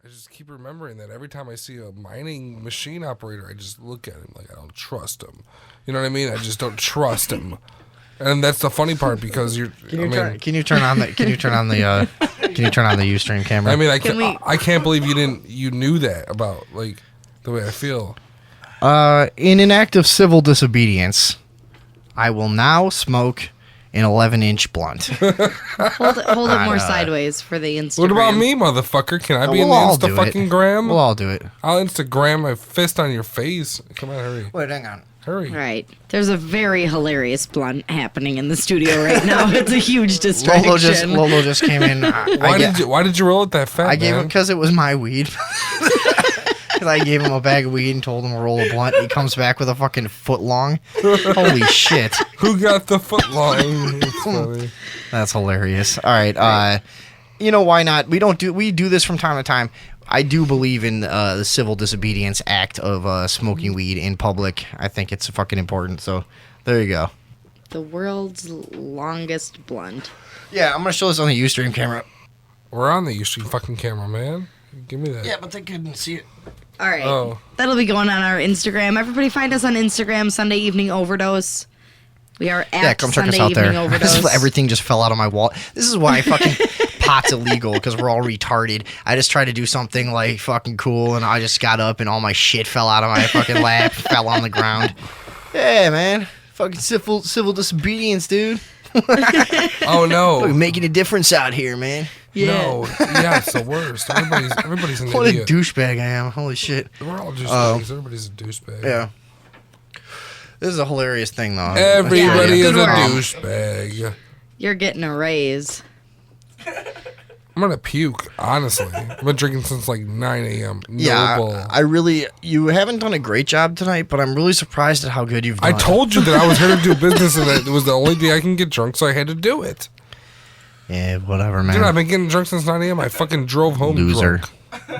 I just keep remembering that every time I see a mining machine operator, I just look at him like I don't trust him. You know what I mean? I just don't trust him. And that's the funny part because you're. Can you turn on the Ustream camera? I mean, I can't believe you knew that about like the way I feel. In an act of civil disobedience, I will now smoke an 11-inch blunt. Hold it more sideways for the Instagram. What about me, motherfucker? Can I be in the Insta fucking gram? We'll all do it. I'll Instagram my fist on your face. Come on, hurry. Wait, hang on. Hurry. Right. There's a very hilarious blunt happening in the studio right now. It's a huge distraction. Lolo just came in. Why did you roll it that fat? I gave him because it was my weed. Because I gave him a bag of weed and told him to roll a blunt. He comes back with a fucking foot long. Holy shit! Who got the foot long? It's funny. That's hilarious. All right. You know why not? We do this from time to time. I do believe in the civil disobedience act of smoking weed in public. I think it's fucking important. So there you go. The world's longest blunt. Yeah, I'm gonna show this on the Ustream camera. We're on the Ustream fucking camera, man. Give me that. Yeah, but they couldn't see it. All right. Oh. That'll be going on our Instagram. Everybody find us on Instagram, Sunday Evening Overdose. We are at come check Sunday us out Evening there. Overdose. Everything just fell out of my wallet. This is why fucking pot's illegal, because we're all retarded. I just tried to do something like fucking cool, and I just got up and all my shit fell out of my fucking lap, fell on the ground. Yeah, man. Fucking civil disobedience, dude. Oh no. We're making a difference out here, man. Yeah. No. Yeah, it's the worst. Everybody's an What a idiot. douchebag I am. Holy shit. We're all douchebags. Everybody's a douchebag. Yeah. This is a hilarious thing, though. Everybody Yeah, is good a work. douchebag. You're getting a raise. I'm gonna puke, honestly. I've been drinking since like 9 a.m. Yeah, you haven't done a great job tonight, but I'm really surprised at how good you've done. I told you that I was here to do business and that it was the only day I can get drunk, so I had to do it. Yeah, whatever, man. Dude, I've been getting drunk since 9 a.m. I fucking drove home Loser. drunk.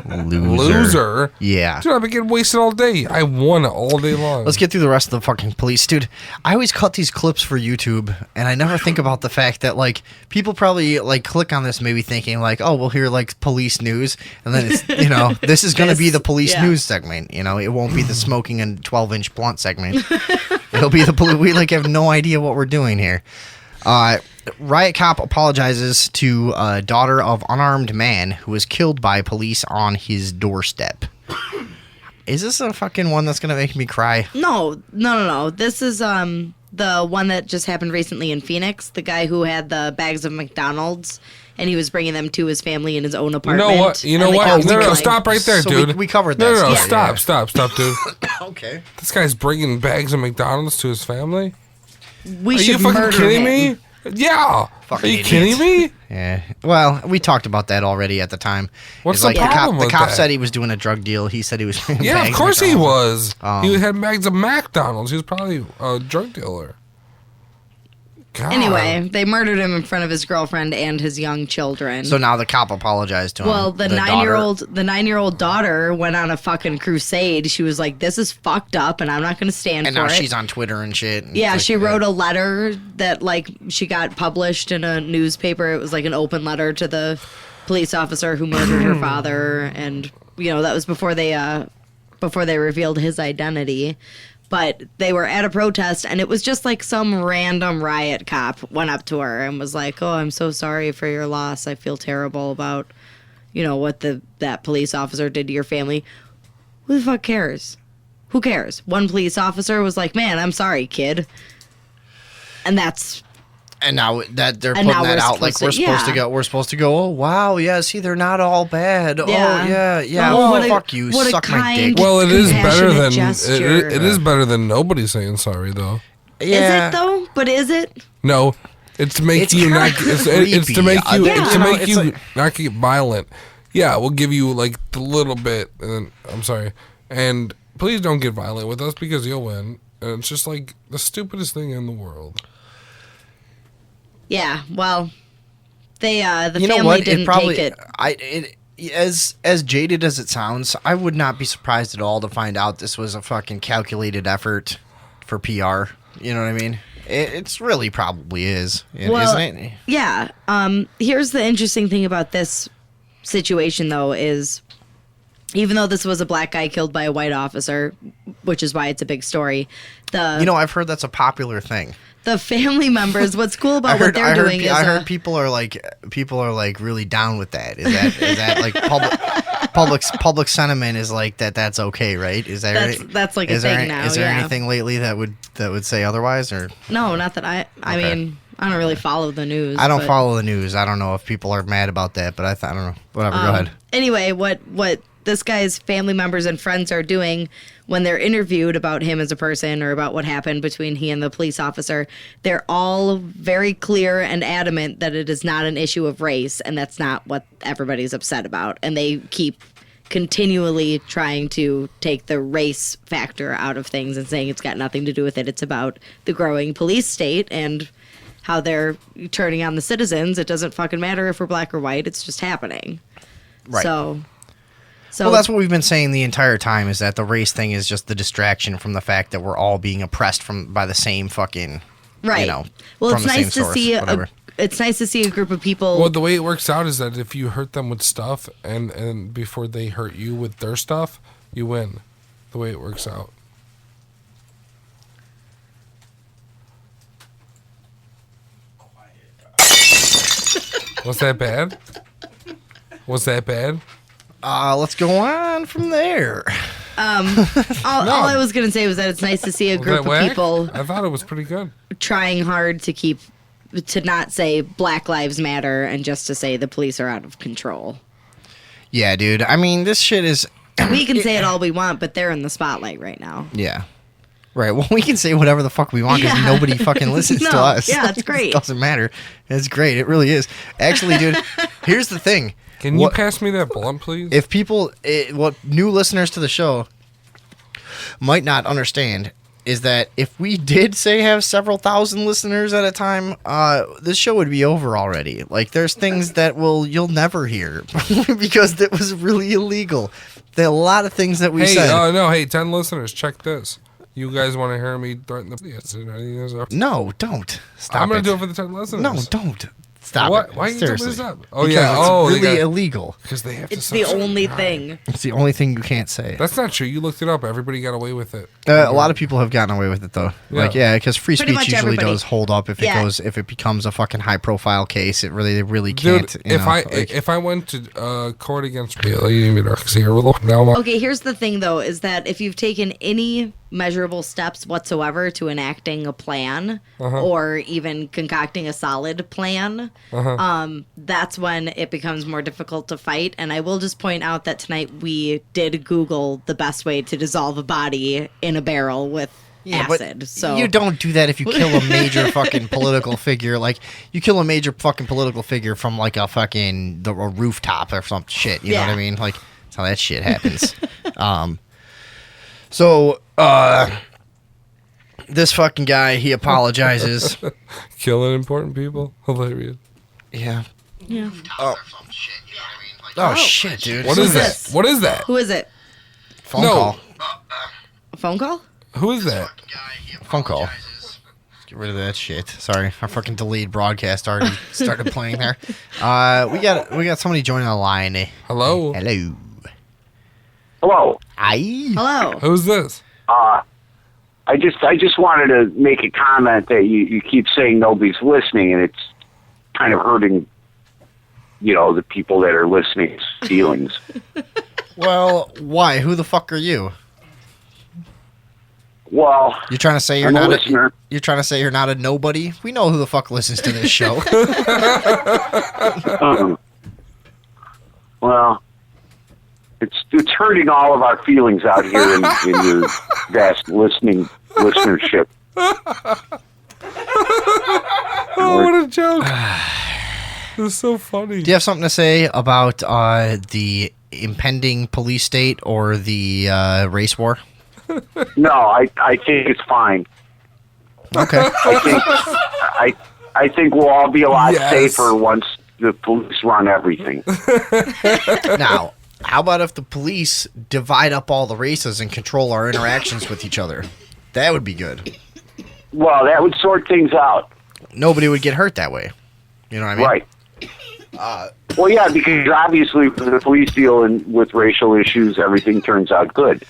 Loser. Loser? Yeah. Dude, I've been getting wasted all day. I won all day long. Let's get through the rest of the fucking police. Dude, I always cut these clips for YouTube, and I never think about the fact that, like, people probably, like, click on this maybe thinking, like, oh, we'll hear, like, police news, and then it's, you know, this is going to be the police news segment. You know, it won't be the smoking and 12-inch blunt segment. It'll be the police. We, like, have no idea what we're doing here. Riot cop apologizes to daughter of unarmed man who was killed by police on his doorstep. Is this a fucking one that's gonna make me cry? No. This is the one that just happened recently in Phoenix. The guy who had the bags of McDonald's and he was bringing them to his family in his own apartment. You know what? No, stop right there, So dude. we covered that. No, Yeah. stop, dude. Okay. This guy's bringing bags of McDonald's to his family? We Are should you fucking murder kidding him. me? Yeah. Fucking Are you idiots. kidding me? Yeah. Well, we talked about that already at the time. What's It's the like problem the with cop that? said he was doing a drug deal. He said he was. Yeah, of course he was. He Um, had bags of McDonald's. He was probably a drug dealer. God. Anyway, they murdered him in front of his girlfriend and his young children. So now the cop apologized to him. Well, the daughter- 9-year-old daughter went on a fucking crusade. She was like, "This is fucked up, and I'm not going to stand and for now it." she's on Twitter and shit. and Yeah, it's she like, wrote a letter that like she got published in a newspaper. It was like an open letter to the police officer who murdered her father, and you know that was before they revealed his identity. But they were at a protest, and it was just like some random riot cop went up to her and was like, "Oh, I'm so sorry for your loss. I feel terrible about, you know, what that police officer did to your family." Who the fuck cares? Who cares? One police officer was like, "Man, I'm sorry, kid." And that's And now that they're And putting now that we're out, like supposed to- we're supposed to go. Oh wow, yeah. See, they're not all bad. Yeah. Oh yeah. Oh, Oh, what a- fuck you. what a Suck my kind- dick. Well, it is better than Compassionate it is better than nobody saying sorry though. Yeah. Is it though? But is it? No, it's to make It's you kinda not. It's to make creepy. you. Yeah. It's to You know, make it's you like- not get violent. Yeah, we'll give you like the little bit, and then, I'm sorry, and please don't get violent with us because you'll win. And it's just like the stupidest thing in the world. Yeah. Well, they the You know family what? didn't It probably. take it. As jaded as it sounds, I would not be surprised at all to find out this was a fucking calculated effort for PR. You know what I mean? It's really probably is, Well, isn't it? Yeah. Here's the interesting thing about this situation, though, is even though this was a black guy killed by a white officer, which is why it's a big story. I've heard that's a popular thing. The family members, what's cool about what they're doing is... I heard people are like really down with that. Is that like public sentiment is like that's okay, right? Is that that's like a thing now? Is there anything lately that would say otherwise, or no? Not that I mean, I don't really follow the news. I don't follow the news. I don't know if people are mad about that, but I don't know. Whatever. Go ahead. Anyway, what this guy's family members and friends are doing when they're interviewed about him as a person or about what happened between he and the police officer, they're all very clear and adamant that it is not an issue of race, and that's not what everybody's upset about. And they keep continually trying to take the race factor out of things and saying it's got nothing to do with it. It's about the growing police state and how they're turning on the citizens. It doesn't fucking matter if we're black or white. It's just happening. Right. So well, that's what we've been saying the entire time, is that the race thing is just the distraction from the fact that we're all being oppressed by the same fucking, right. Well, it's nice to see it's nice to see a group of people. Well, the way it works out is that if you hurt them with stuff and before they hurt you with their stuff, you win. The way it works out. Was that bad? Was that bad? Let's go on from there. All I was going to say was that it's nice to see a group of people. I thought it was pretty good. Trying hard to not say Black Lives Matter and just to say the police are out of control. Yeah, dude. I mean, this shit is... We can say it all we want, but they're in the spotlight right now. Yeah. Right. Well, we can say whatever the fuck we want because nobody fucking listens to us. Yeah, it's great. It doesn't matter. It's great. It really is. Actually, dude, here's the thing. Can you pass me that blunt, please? If people, what new listeners to the show might not understand is that if we did say have several thousand listeners at a time, this show would be over already. Like, there's things that you'll never hear because it was really illegal. There are a lot of things that we said. Hey, 10 listeners, check this. You guys want to hear me threaten the... No, don't. Stop I'm going to do it for the 10 listeners. No, don't. Stop what? it. Why are you Seriously. doing this up? Oh, because yeah. It's really illegal. Because they have to... It's the only thing. It's the only thing you can't say. That's not true. You looked it up. Everybody got away with it. A lot of people have gotten away with it, though. Yeah. Because free Pretty speech much usually everybody. does hold up if it becomes a fucking high profile case. They really can't. Dude, if I went to court against Okay, here's the thing, though, is that if you've taken any measurable steps whatsoever to enacting a plan or even concocting a solid plan, that's when it becomes more difficult to fight. And I will just point out that tonight we did Google the best way to dissolve a body in a barrel with acid. So you don't do that if you kill a major fucking political figure. Like, you kill a major fucking political figure from like a rooftop or some shit. You know what I mean? Like, that's how that shit happens. This fucking guy, he apologizes. Killing important people? Hilarious. Yeah. yeah. Oh, shit, dude. What is that? What is that? Who is it? Phone call. A phone call? Who is that? Phone call. Let's get rid of that shit. Sorry, our fucking delayed broadcast already started playing there. We got somebody joining the line. Hello? Hello. Hello. Hi. Hello. Who's this? I just wanted to make a comment that you keep saying nobody's listening, and it's kind of hurting, the people that are listening's feelings. Well, why? Who the fuck are you? Well, You're trying to say you're I'm a not listener. You're trying to say you're not a nobody? We know who the fuck listens to this show. Well, it's hurting all of our feelings out here in your vast listenership. Oh, what a joke. This is so funny. Do you have something to say about the impending police state or the race war? No, I think it's fine. Okay. I think we'll all be a lot Yes. safer once the police run everything. Now, how about if the police divide up all the races and control our interactions with each other? That would be good. Well, that would sort things out. Nobody would get hurt that way. You know what I mean? Right. Well, yeah, because obviously when the police deal with racial issues, everything turns out good.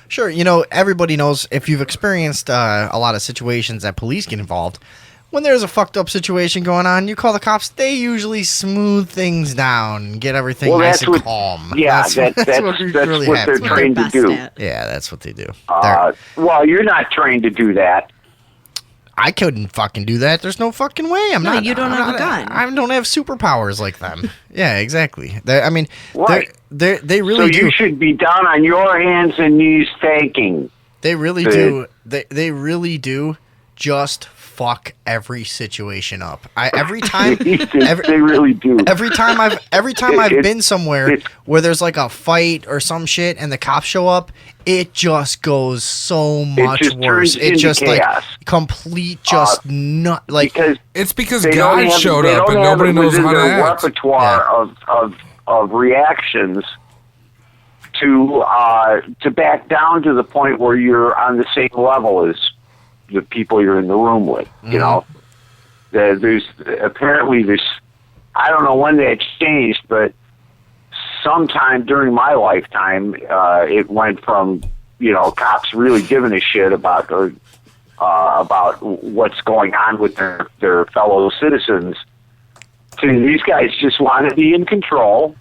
Sure, everybody knows if you've experienced a lot of situations that police get involved, when there's a fucked up situation going on, you call the cops, they usually smooth things down and get everything nice and calm. Yeah, that's what they're trained to do. Yeah, that's what they do. Well, you're not trained to do that. I couldn't fucking do that. There's no fucking way. You don't have a gun. I don't have superpowers like them. Yeah, exactly. They really so do. You should be down on your hands and knees thanking. They really do. They really do just fuck every situation up. Every time they really do. Every time I've been somewhere where there's like a fight or some shit and the cops show up, it just goes so much worse. It just chaos. Like complete not like because God showed up and nobody knows how to act. Repertoire of reactions to back down to the point where you're on the same level as the people you're in the room with. You know, there's I don't know when that changed, but sometime during my lifetime, it went from cops really giving a shit about what's going on with their fellow citizens to these guys just want to be in control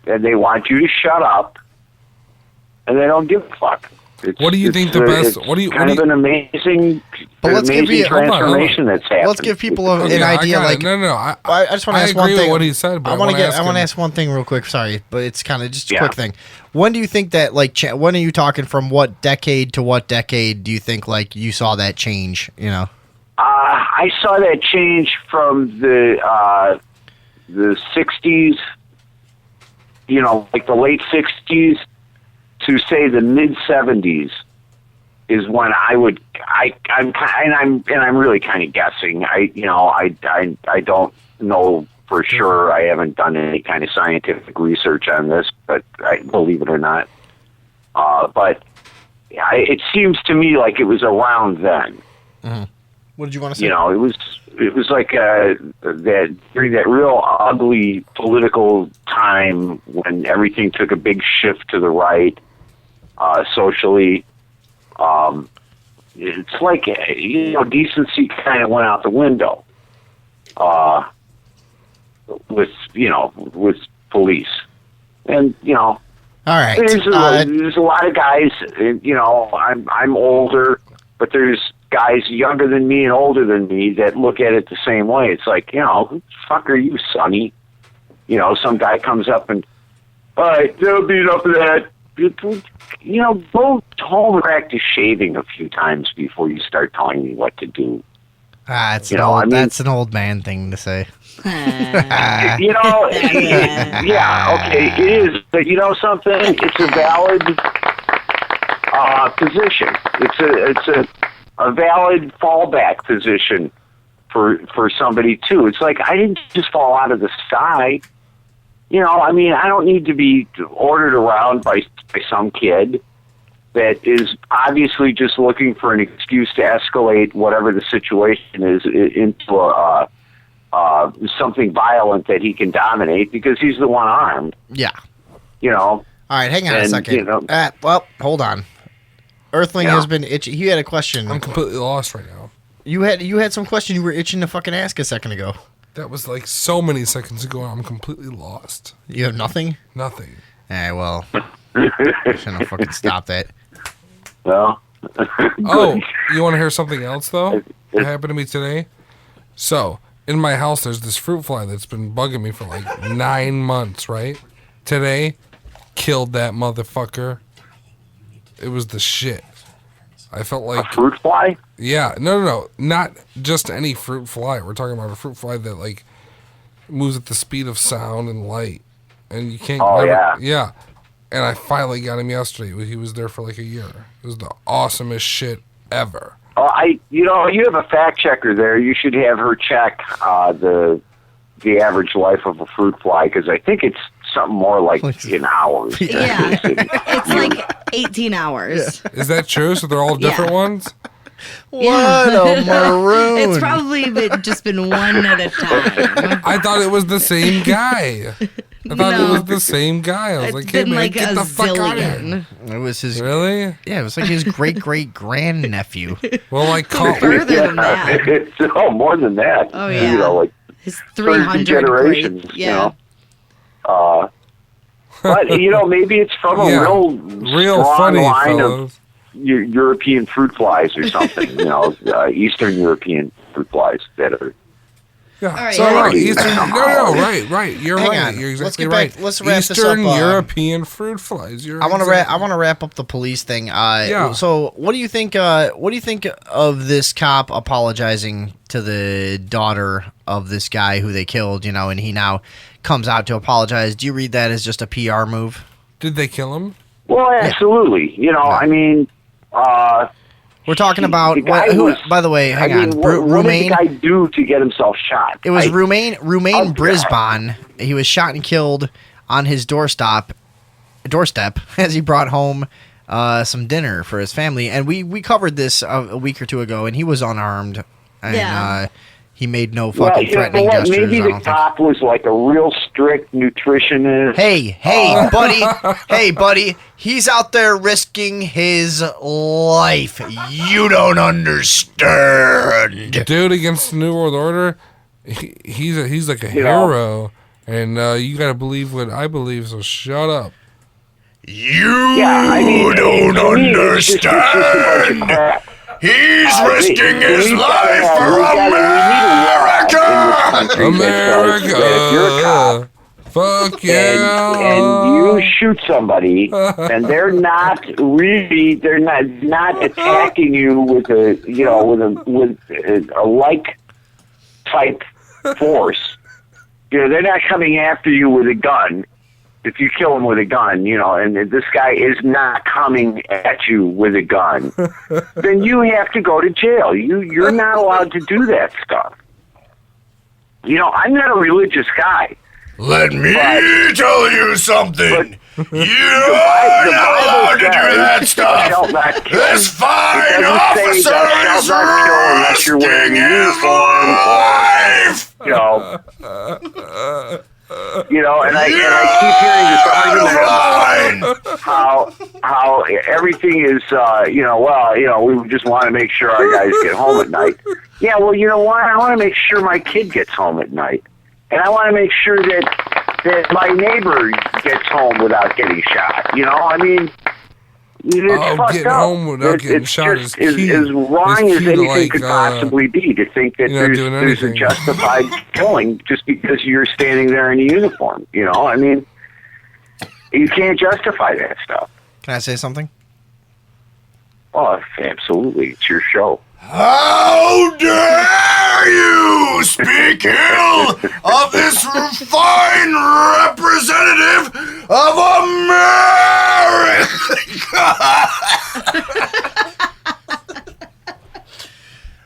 and they want you to shut up and they don't give a fuck. What do you think the best? An amazing transformation that's happened. Let's give people an idea. I just want to ask one thing. What he said, but I want to ask one thing real quick. Sorry, but it's kind of just a quick thing. When do you think that when are you talking from what decade to what decade do you think you saw that change? I saw that change from the 60s. The late 60s. To say the mid 70s is when I'm really kind of guessing. I don't know for sure. I haven't done any kind of scientific research on this, but I believe it or not. But it seems to me like it was around then. Mm-hmm. What did you want to say? It was like that during that real ugly political time when everything took a big shift to the right. Socially, it's like decency kind of went out the window. With police, and all right. There's a lot of guys. I'm older, but there's guys younger than me and older than me that look at it the same way. It's like, who the fuck are you, Sonny? Some guy comes up and, all right, they'll beat up that. Go home and practice shaving a few times before you start telling me what to do. That's an old man thing to say. Yeah, okay, it is. But something? It's a valid position. It's a valid fallback position for somebody too. It's like I didn't just fall out of the sky. I don't need to be ordered around by some kid that is obviously just looking for an excuse to escalate whatever the situation is into something violent that he can dominate because he's the one armed. Yeah. All right, hang on a second. Well, hold on. Earthling has been itching. You had a question. I'm completely lost right now. You had some question you were itching to fucking ask a second ago. That was so many seconds ago. I'm completely lost. You have nothing? Nothing. All right, well, I shouldn't fucking stop that. Well. Oh, you want to hear something else, though? That happened to me today? So, in my house, there's this fruit fly that's been bugging me for 9 months, right? Today, killed that motherfucker. It was the shit. I felt like... A fruit fly? Yeah. No. Not just any fruit fly. We're talking about a fruit fly that, moves at the speed of sound and light. And you can't... yeah. Yeah. And I finally got him yesterday. He was there for a year. It was the awesomest shit ever. Oh, you have a fact checker there. You should have her check the average life of a fruit fly, because I think it's something more like in hours. Yeah. It's 18 hours. Yeah. Is that true? So they're all different ones? What a maroon. It's probably just been one at a time. I thought it was the same guy. I thought it was the same guy. I was like, hey, man, get the fuck out of here. It was his. Really? Yeah, it was like his great-great-grandnephew. Well, like, call Further than that. It's more than that. Oh, yeah. You know, like His 30 300 generations. great, You know. But you know, maybe it's from a real strong funny line fellows. of European fruit flies or something. You know, Eastern European fruit flies that are. Yeah. All right, So yeah. Eastern, right. You're Hang right. on. You're Let's exactly get right. back- let's wrap this Eastern up, European fruit flies. I want to wrap up the police thing. Yeah. So, what do you think? What do you think of this cop apologizing to the daughter of this guy who they killed? You know, and he now comes out to apologize. Do you read that as just a PR move? Did they kill him? Well, absolutely. You know, I mean, We're talking about the guy who, was- by the way, hang on. What did the Romaine. guy do to get himself shot? It was I- Romaine Oh, Brisbane. He was shot and killed on his doorstep as he brought home some dinner for his family. And we covered this a week or two ago, and he was unarmed. And Yeah. he made no Well, fucking you know threatening what? gestures. Maybe I the don't think. cop was like a real strict nutritionist. Hey, buddy. He's out there risking his life. You don't understand. Dude against the New World Order, he's like a You know. hero. And you got to believe what I believe, so shut up. You Yeah, I mean, don't to me, it's just a bunch of understand. crap. He's risking we- his we gotta life have- for we gotta- we need a law in this country that says that if you're a cop America. Fuck yeah. and you shoot somebody and they're not attacking you with a like type force. You know, they're not coming after you with a gun. If you kill him with a gun, you know, and this guy is not coming at you with a gun, then you have to go to jail. You're not allowed to do that stuff. You know, I'm not a religious guy. Let me But- tell you something. You're The not allowed to do says, that "Thou stuff. shalt not kill." This It fine doesn't officer say, "Thou shalt is not kill unless you're wearing risking a his uniform." life. You know, and I keep hearing this argument how everything is we just want to make sure our guys get home at night. Yeah, well, you know what? I want to make sure my kid gets home at night, and I want to make sure that my neighbor gets home without getting shot. You know, I mean, it's fucked getting up. home without getting it's shot just is key. as wrong It's as key to, anything like, could possibly be to think that you're not doing there's a anything. justified killing just because you're standing there in a uniform. You know, I mean, you can't justify that stuff. Can I say something? Oh, absolutely. It's your show. How dare you speak ill of this fine representative of America?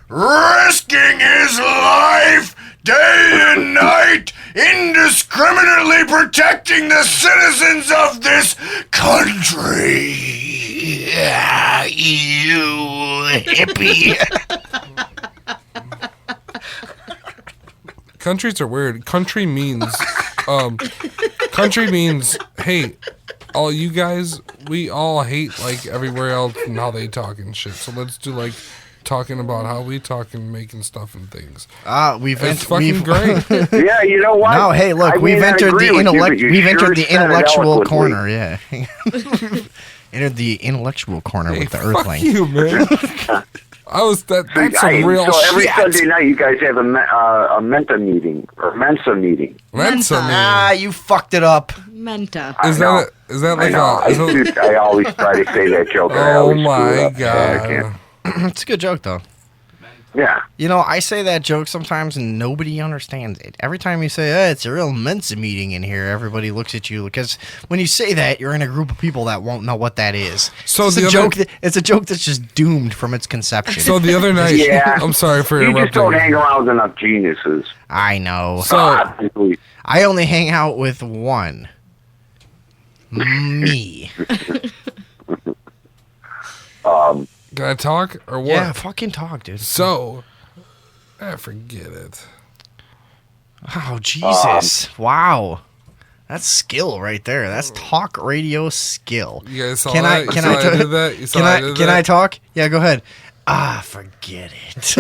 Risking his life day and night, indiscriminately protecting the citizens of this country. Yeah, you hippie. Countries are weird. Country means, hey, all you guys, we all hate like everywhere else and how they talk and shit. So let's do like talking about how we talk and making stuff and things. It's fucking great. Yeah, you know what? No, hey, look, I may we've not entered agree the with you, but you we've sure entered the said it intellectual eloquently. corner. Yeah, entered the intellectual corner Hey, with the fuck Earthling. you, man. That's some real so every shit. Sunday night, you guys have a Mensa meeting. Mensa Ah, you fucked it up. Menta. I know. Is that I like know. I always try to say that joke. and I oh always screw it my up. Yeah, I can't. god. It's a good joke though. Yeah. You know, I say that joke sometimes and nobody understands it. Every time you say, "Hey, it's a real Mensa meeting in here," everybody looks at you because when you say that, you're in a group of people that won't know what that is. So it's the a other- joke. It's a joke that's just doomed from its conception. So the other night, Yeah. I'm sorry for You just interrupting. don't hang around with enough geniuses. I know. So Obviously. I only hang out with one. Me. go Can I talk or what? Yeah, fucking talk, dude. So, forget it. Oh, Jesus. Wow. That's skill right there. That's talk radio skill. You guys saw Can that? I? You Can saw I? I did that? You saw I did Can that? I talk? Yeah, go ahead. Forget it.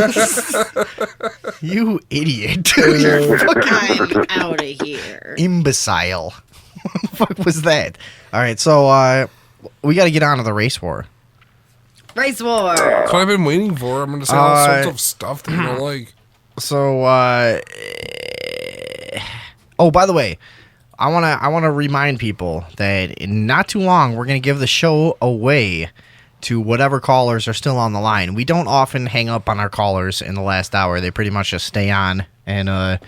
You idiot. You're fucking I'm out of here. imbecile. What the fuck was that? All right, so we got to get on to the race war. Race war. That's what I've been waiting for. I'm going to say all sorts of stuff that you don't like. So, oh, by the way, I wanna remind people that in not too long we're gonna give the show away to whatever callers are still on the line. We don't often hang up on our callers in the last hour. They pretty much just stay on and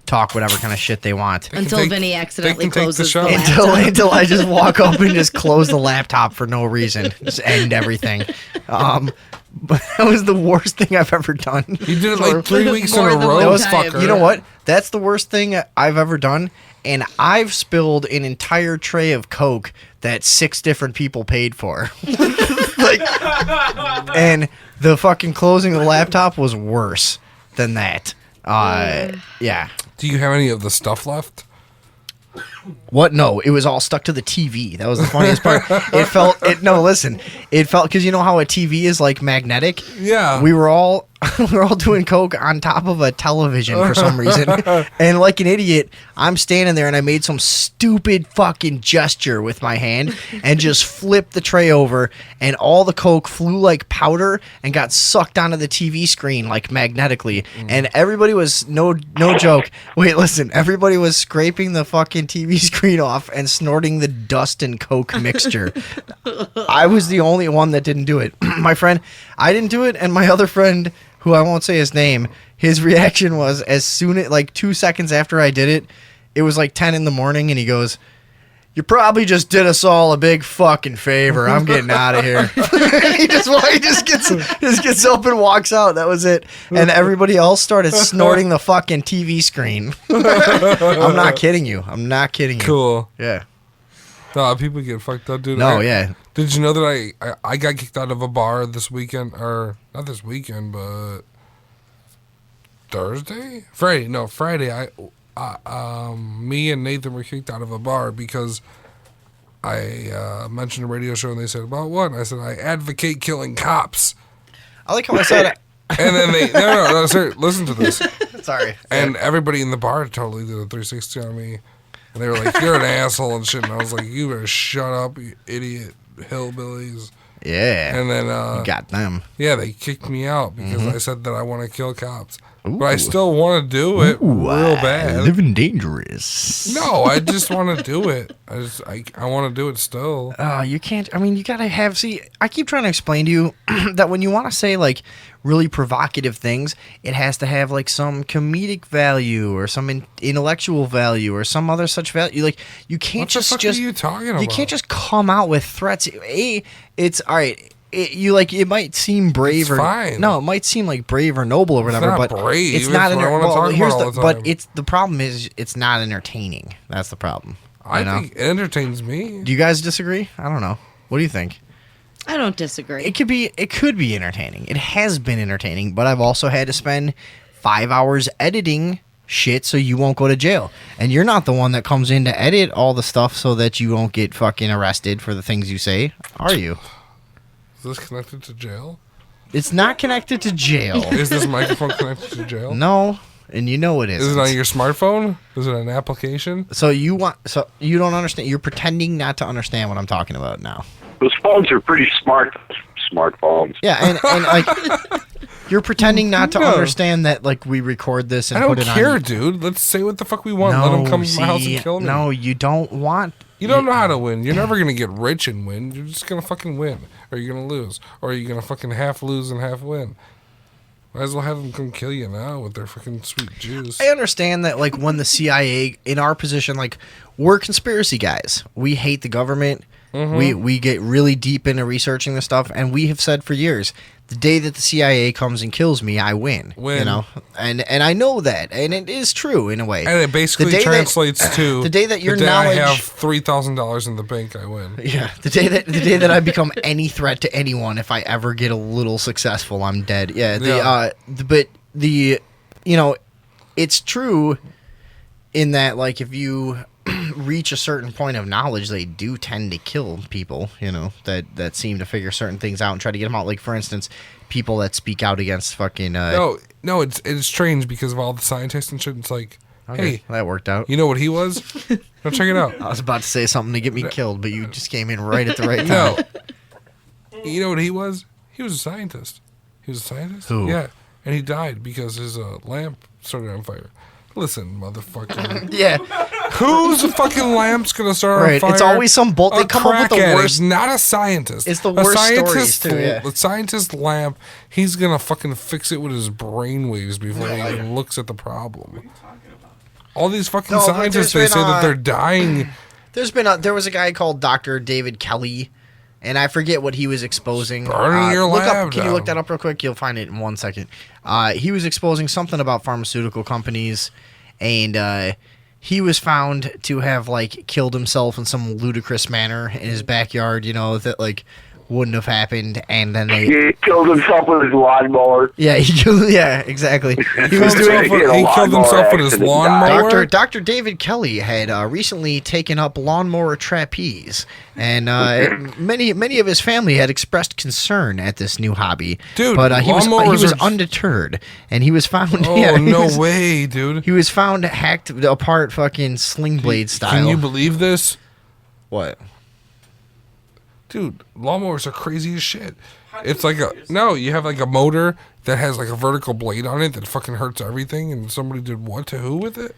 talk whatever kind of shit they want. Until Vinny accidentally they can take the closes show. the laptop. Until I just walk up and just close the laptop for no reason. Just end everything. But that was the worst thing I've ever done. You did it like 3 weeks in More a than row, one That was time. fucker. You know what? That's the worst thing I've ever done. And I've spilled an entire tray of Coke that 6 different people paid for. And the fucking closing the laptop was worse than that. Yeah. Do you have any of the stuff left? What? No, it was all stuck to the TV. That was the funniest part. It felt because you know how a TV is like magnetic. Yeah. We were all doing coke on top of a television for some reason, and like an idiot, I'm standing there and I made some stupid fucking gesture with my hand and just flipped the tray over, and all the coke flew like powder and got sucked onto the TV screen like magnetically, and everybody was no joke. Wait, listen, everybody was scraping the fucking TV screen off and snorting the dust and coke mixture. I was the only one that didn't do it. My friend, I didn't do it, and my other friend, who I won't say his name, his reaction was as soon as, like 2 seconds after I did it, it was like 10 in the morning, and he goes, "You probably just did us all a big fucking favor. I'm getting out of here." he just gets up and walks out. That was it. And everybody else started snorting the fucking TV screen. I'm not kidding you. Cool. Yeah. No, people get fucked up, dude. No, yeah. Did you know that I got kicked out of a bar this weekend, or not this weekend, but Thursday? Friday. No, Friday. Me and Nathan were kicked out of a bar because I mentioned a radio show, and they said, "About what?" And I said, "I advocate killing cops." I like how I said it. And then they no, sir, listen to this. Sorry. And everybody in the bar totally did a 360 on me. And they were like, "You're an asshole," and shit. And I was like, "You better shut up, you idiot hillbillies." Yeah. And then You got them. yeah, they kicked me out because I said that I want to kill cops. But I still want to do it real bad. Living dangerous. No, I just want to do it. I want to do it still. You can't. I mean, you gotta have. See, I keep trying to explain to you that when you want to say like really provocative things, it has to have like some comedic value or some intellectual value or some other such value. Like you can't What the fuck are you talking about? You can't just come out with threats. It's all right. It might seem brave It's or fine. no, it might seem like brave or noble or whatever, not but brave. it's It's not. what I wanna talk here's about all the but time. it's the problem is it's not entertaining. That's the problem. I you know? think it entertains me. Do you guys disagree? I don't know. What do you think? I don't disagree. It could be entertaining. It has been entertaining, but I've also had to spend 5 hours editing shit so you won't go to jail. And you're not the one that comes in to edit all the stuff so that you won't get fucking arrested for the things you say, are you? Is this connected to jail? It's not connected to jail. Is this microphone connected to jail? No, and you know it is. Is it on your smartphone? Is it an application? So you don't understand. You're pretending not to understand what I'm talking about now. Those phones are pretty smart. Smartphones. Yeah, and like you're pretending not to No. understand that like we record this and I don't put it care, on. dude. Let's say what the fuck we want. Let them come to my house and kill me. No, you don't want. You don't know how to win. You're never gonna get rich and win. You're just gonna fucking win, or you're gonna lose, or you're gonna fucking half lose and half win. Might as well have them come kill you now with their fucking sweet juice. I understand that, like, when the CIA, in our position, like, we're conspiracy guys. We hate the government. We get really deep into researching this stuff, and we have said for years The day that the CIA comes and kills me, I win. You know, and I know that, and it is true in a way. And it basically translates to the day that your the day knowledge. I have $3,000 in the bank, I win. Yeah, the day that I become any threat to anyone, if I ever get a little successful, I'm dead. Yeah. But you know, it's true in that, like, if you reach a certain point of knowledge, they do tend to kill people, you know, that seem to figure certain things out and try to get them out. Like, for instance, people that speak out against fucking... No, it's strange because of all the scientists and shit. It's like, okay, hey, that worked out. You know what he was? Now check it out. I was about to say something to get me killed, but you just came in right at the right time. No. You know what he was? He was a scientist. He was a scientist? Who? Yeah. And he died because his lamp started on fire. Listen, motherfucker. Yeah. Whose fucking lamp's gonna start on fire? It's always some bolt. They come up with the worst. Not a scientist. It's the worst stories too. Yeah. The scientist lamp. He's gonna fucking fix it with his brainwaves before he even looks at the problem. All these fucking scientists, they say that they're dying. There was a guy called Dr. David Kelly, and I forget what he was exposing. Burning your lab Can you look that up real quick? You'll find it in 1 second. He was exposing something about pharmaceutical companies, and he was found to have, like, killed himself in some ludicrous manner in his backyard, you know, that, like, wouldn't have happened, and then he killed himself with his lawnmower. Yeah, exactly. He killed himself with his lawnmower. Dr. David Kelly had recently taken up lawnmower trapeze, and many of his family had expressed concern at this new hobby. Dude, but he was undeterred, and he was found. Oh, no way, dude! He was found hacked apart, fucking sling blade style. Can you believe this? What? Dude, lawnmowers are crazy as shit. It's like you have like a motor that has like a vertical blade on it that fucking hurts everything, and somebody did what to who with it?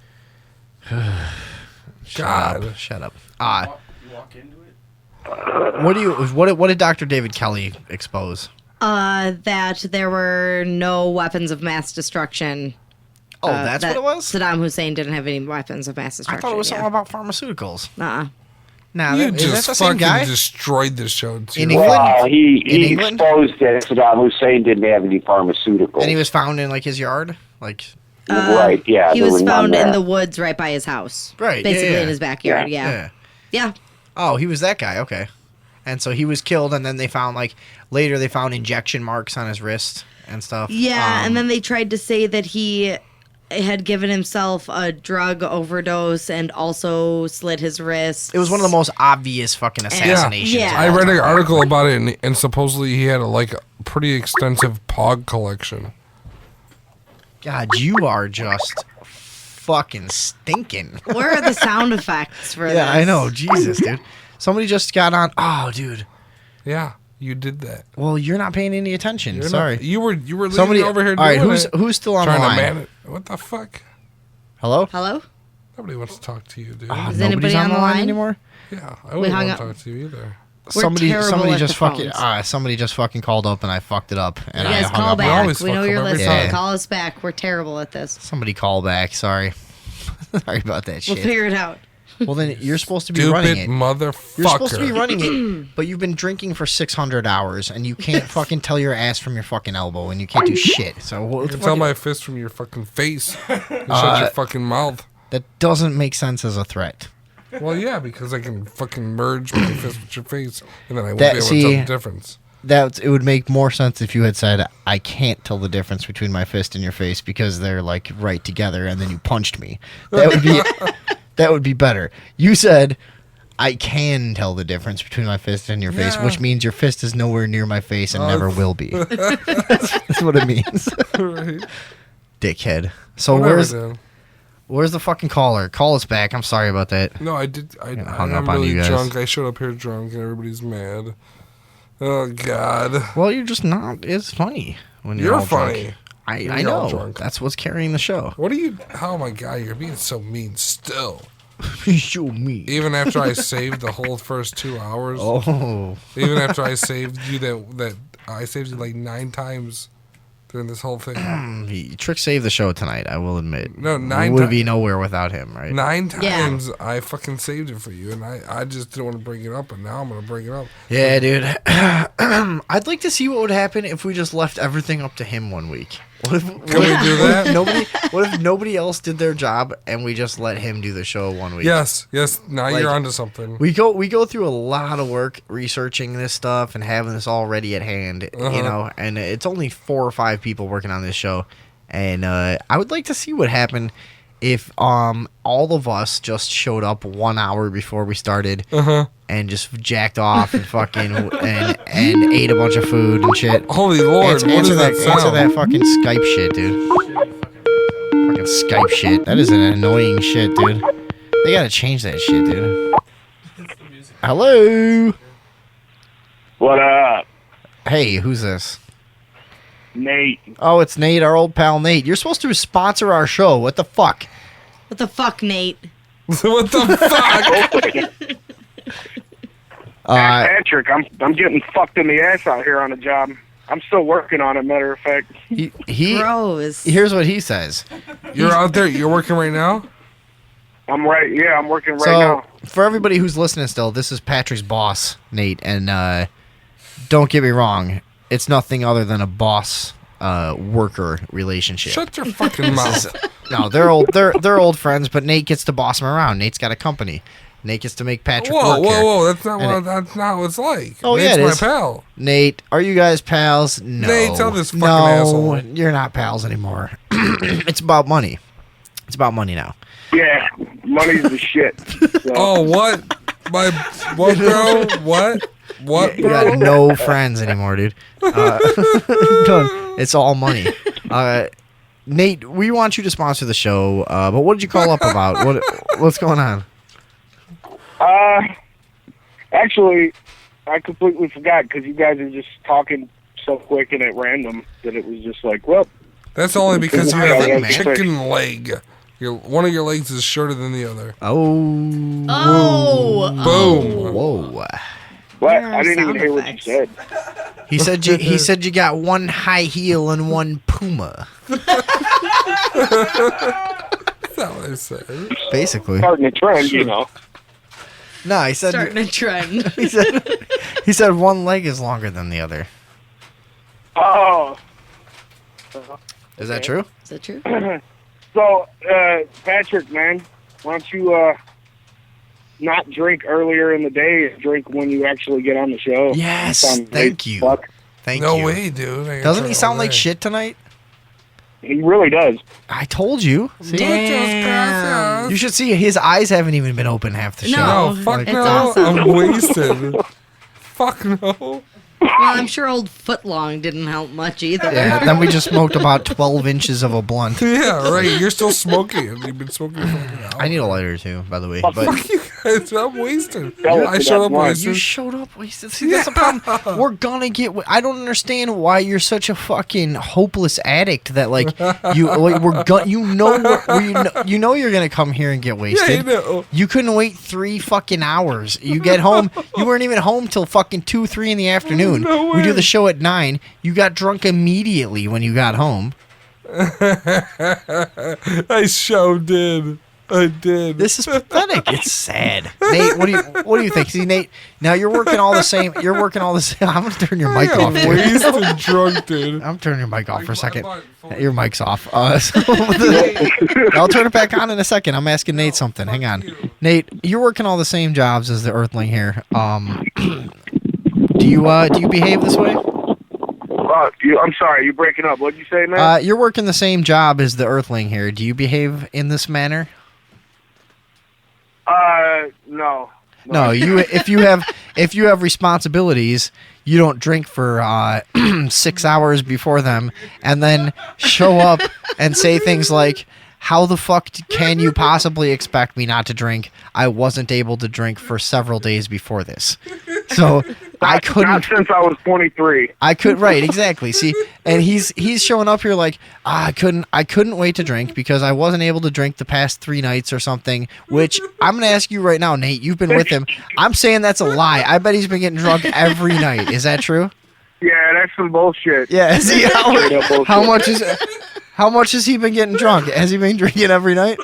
Shut up. What did Dr. David Kelly expose? That there were no weapons of mass destruction. Oh, that's what it was? Saddam Hussein didn't have any weapons of mass destruction. I thought it was something about pharmaceuticals. Nah, you just fucking destroyed the show too. In England? Well, he exposed that Saddam Hussein didn't have any pharmaceuticals. And he was found in, like, his yard? Like... right, yeah. He was found in the woods right by his house. Right, basically in his backyard, yeah. Oh, he was that guy, okay. And so he was killed, and then they found, like, later they found injection marks on his wrist and stuff. Yeah, and then they tried to say that he had given himself a drug overdose and also slit his wrist. It was one of the most obvious fucking assassinations. Yeah. I read an article about it, and supposedly he had a pretty extensive POG collection. God, you are just fucking stinking. Where are the sound effects for this? Yeah, I know. Jesus, dude. Somebody just got on. Oh, dude. Yeah. You did that. Well, you're not paying any attention. Sorry. You were leaving somebody over here. All right, who's still on the line? What the fuck? Hello? Nobody wants to talk to you, dude. Is anybody on the line anymore? Yeah, I wouldn't want to talk to you either. Somebody just fucking called up and I fucked it up. And you guys I call hung back. up. We know you're listening. Yeah. Call us back. We're terrible at this. Somebody call back. Sorry. Sorry about that shit. We'll figure it out. Well, then you're supposed to be running it. Motherfucker. You're supposed to be running it, but you've been drinking for 600 hours, and you can't fucking tell your ass from your fucking elbow, and you can't do shit. So you can tell my fist from your fucking face. You shut your fucking mouth. That doesn't make sense as a threat. Well, yeah, because I can fucking merge my fist with your face, and then I won't be able to tell the difference. It would make more sense if you had said, I can't tell the difference between my fist and your face because they're, like, right together, and then you punched me. That would be... That would be better. You said, I can tell the difference between my fist and your face, which means your fist is nowhere near my face and never will be. That's what it means. Right. Dickhead. So where's the fucking caller? Call us back. I'm sorry about that. No, I did. I'm really drunk. I showed up here drunk and everybody's mad. Oh, God. Well, you're just not. It's funny when you're all funny. Drunk. I know. That's what's carrying the show. What are you... Oh, my God. You're being so mean still. So mean. Even after I saved the whole first 2 hours. Oh. Even after I saved you that I saved you like 9 times during this whole thing. Trick saved the show tonight, I will admit. No, we would be nowhere without him, right? 9 times I fucking saved it for you, and I just didn't want to bring it up, and now I'm going to bring it up. Yeah, dude. I'd like to see what would happen if we just left everything up to him one week. Can we do that? What if nobody else did their job and we just let him do the show one week? Yes. Now Like, you're onto something. We go through a lot of work researching this stuff and having this all ready at hand, you know. And it's only 4 or 5 people working on this show, and I would like to see what happened if all of us just showed up 1 hour before we started and just jacked off and fucking and ate a bunch of food and shit. Holy Lord, what does that sound? Answer that fucking Skype shit, dude. Fucking Skype shit. That is an annoying shit, dude. They gotta change that shit, dude. Hello. What up? Hey, who's this? Nate. Oh, it's Nate, our old pal Nate. You're supposed to sponsor our show. What the fuck? What the fuck, Nate? What the fuck? Patrick, I'm getting fucked in the ass out here on a job. I'm still working on it, matter of fact. He Gross. Here's what he says. You're out there. You're working right now? I'm working right now. For everybody who's listening still, this is Patrick's boss, Nate, and don't get me wrong, it's nothing other than a boss worker relationship. Shut your fucking mouth. No, they're old friends, but Nate gets to boss him around. Nate's got a company. Nate gets to make Patrick work here. Whoa! That's not what it's like. Oh, Nate's yeah, it my is. pal. Nate, are you guys pals? No. Nate, tell this fucking no, asshole. You're not pals anymore. It's about money. It's about money now. Yeah, money's the shit. So. Oh, what? What, bro? What? What, You bro? got no friends anymore, dude. It's all money. Nate, we want you to sponsor the show, but what did you call up about? What's going on? Actually, I completely forgot because you guys are just talking so quick and at random that it was just like, well. That's only because you Yeah, have a man. chicken leg. One of your legs is shorter than the other. Oh. Oh. Boom. Whoa. What? There are I didn't even sound hear effects. what you said. He said you got one high heel and one Puma. That's not what I said. Basically. Starting a trend, you know. No, he said Starting a trend. he said one leg is longer than the other. Oh. Is that true? Is that true? So, Patrick, man, why don't you not drink earlier in the day and drink when you actually get on the show? Yes, Sound thank great you. fuck. Thank No you. way, dude. I gotta Doesn't try he it sound all like day. shit tonight? He really does. I told you. See? Damn. You should see his eyes haven't even been open half the show. No. No, fuck It's no. awesome. I'm wasted. Fuck no. Well, I'm sure old Footlong didn't help much either. Yeah, then we just smoked about 12 inches of a blunt. Yeah, right. You're still smoking. You've been smoking for like an hour. I need a lighter too, by the way. Fuck But Fuck you guys. I'm wasted. Tell it I to showed that up blunt. wasted. you showed up wasted. See, that's the problem. We're gonna get. I don't understand why you're such a fucking hopeless addict. That like you know you're gonna come here and get Yeah, wasted. you know. You couldn't wait 3 fucking hours. You get home. You weren't even home till fucking 2, 3 in the afternoon. No We do way. the show at 9. You got drunk immediately when you got home. I sure did. I did. This is pathetic. It's sad. Nate, what do you think? See, Nate, now you're working all the same. You're working all the same. I'm gonna turn your mic off. I'm wasted drunk, dude. I'm turning your mic off for a second. My mic. Your mic's off. I'll turn it back on in a second. I'm asking Nate something. Hang on, Nate. You're working all the same jobs as the Earthling here. Do you behave this way? I'm sorry, you're breaking up. What'd you say, man? You're working the same job as the Earthling here. Do you behave in this manner? No. No, if you have responsibilities, you don't drink for 6 hours before them, and then show up and say things like, "How the fuck can you possibly expect me not to drink? I wasn't able to drink for several days before this, so I couldn't." Not since I was 23. I could right, exactly. See, and he's showing up here like, I couldn't wait to drink because I wasn't able to drink the past 3 nights or something. Which I'm gonna ask you right now, Nate. You've been with him. I'm saying that's a lie. I bet he's been getting drunk every night. Is that true? Yeah, that's some bullshit. Yeah, is he, Straight up bullshit. how much has he been getting drunk? Has he been drinking every night?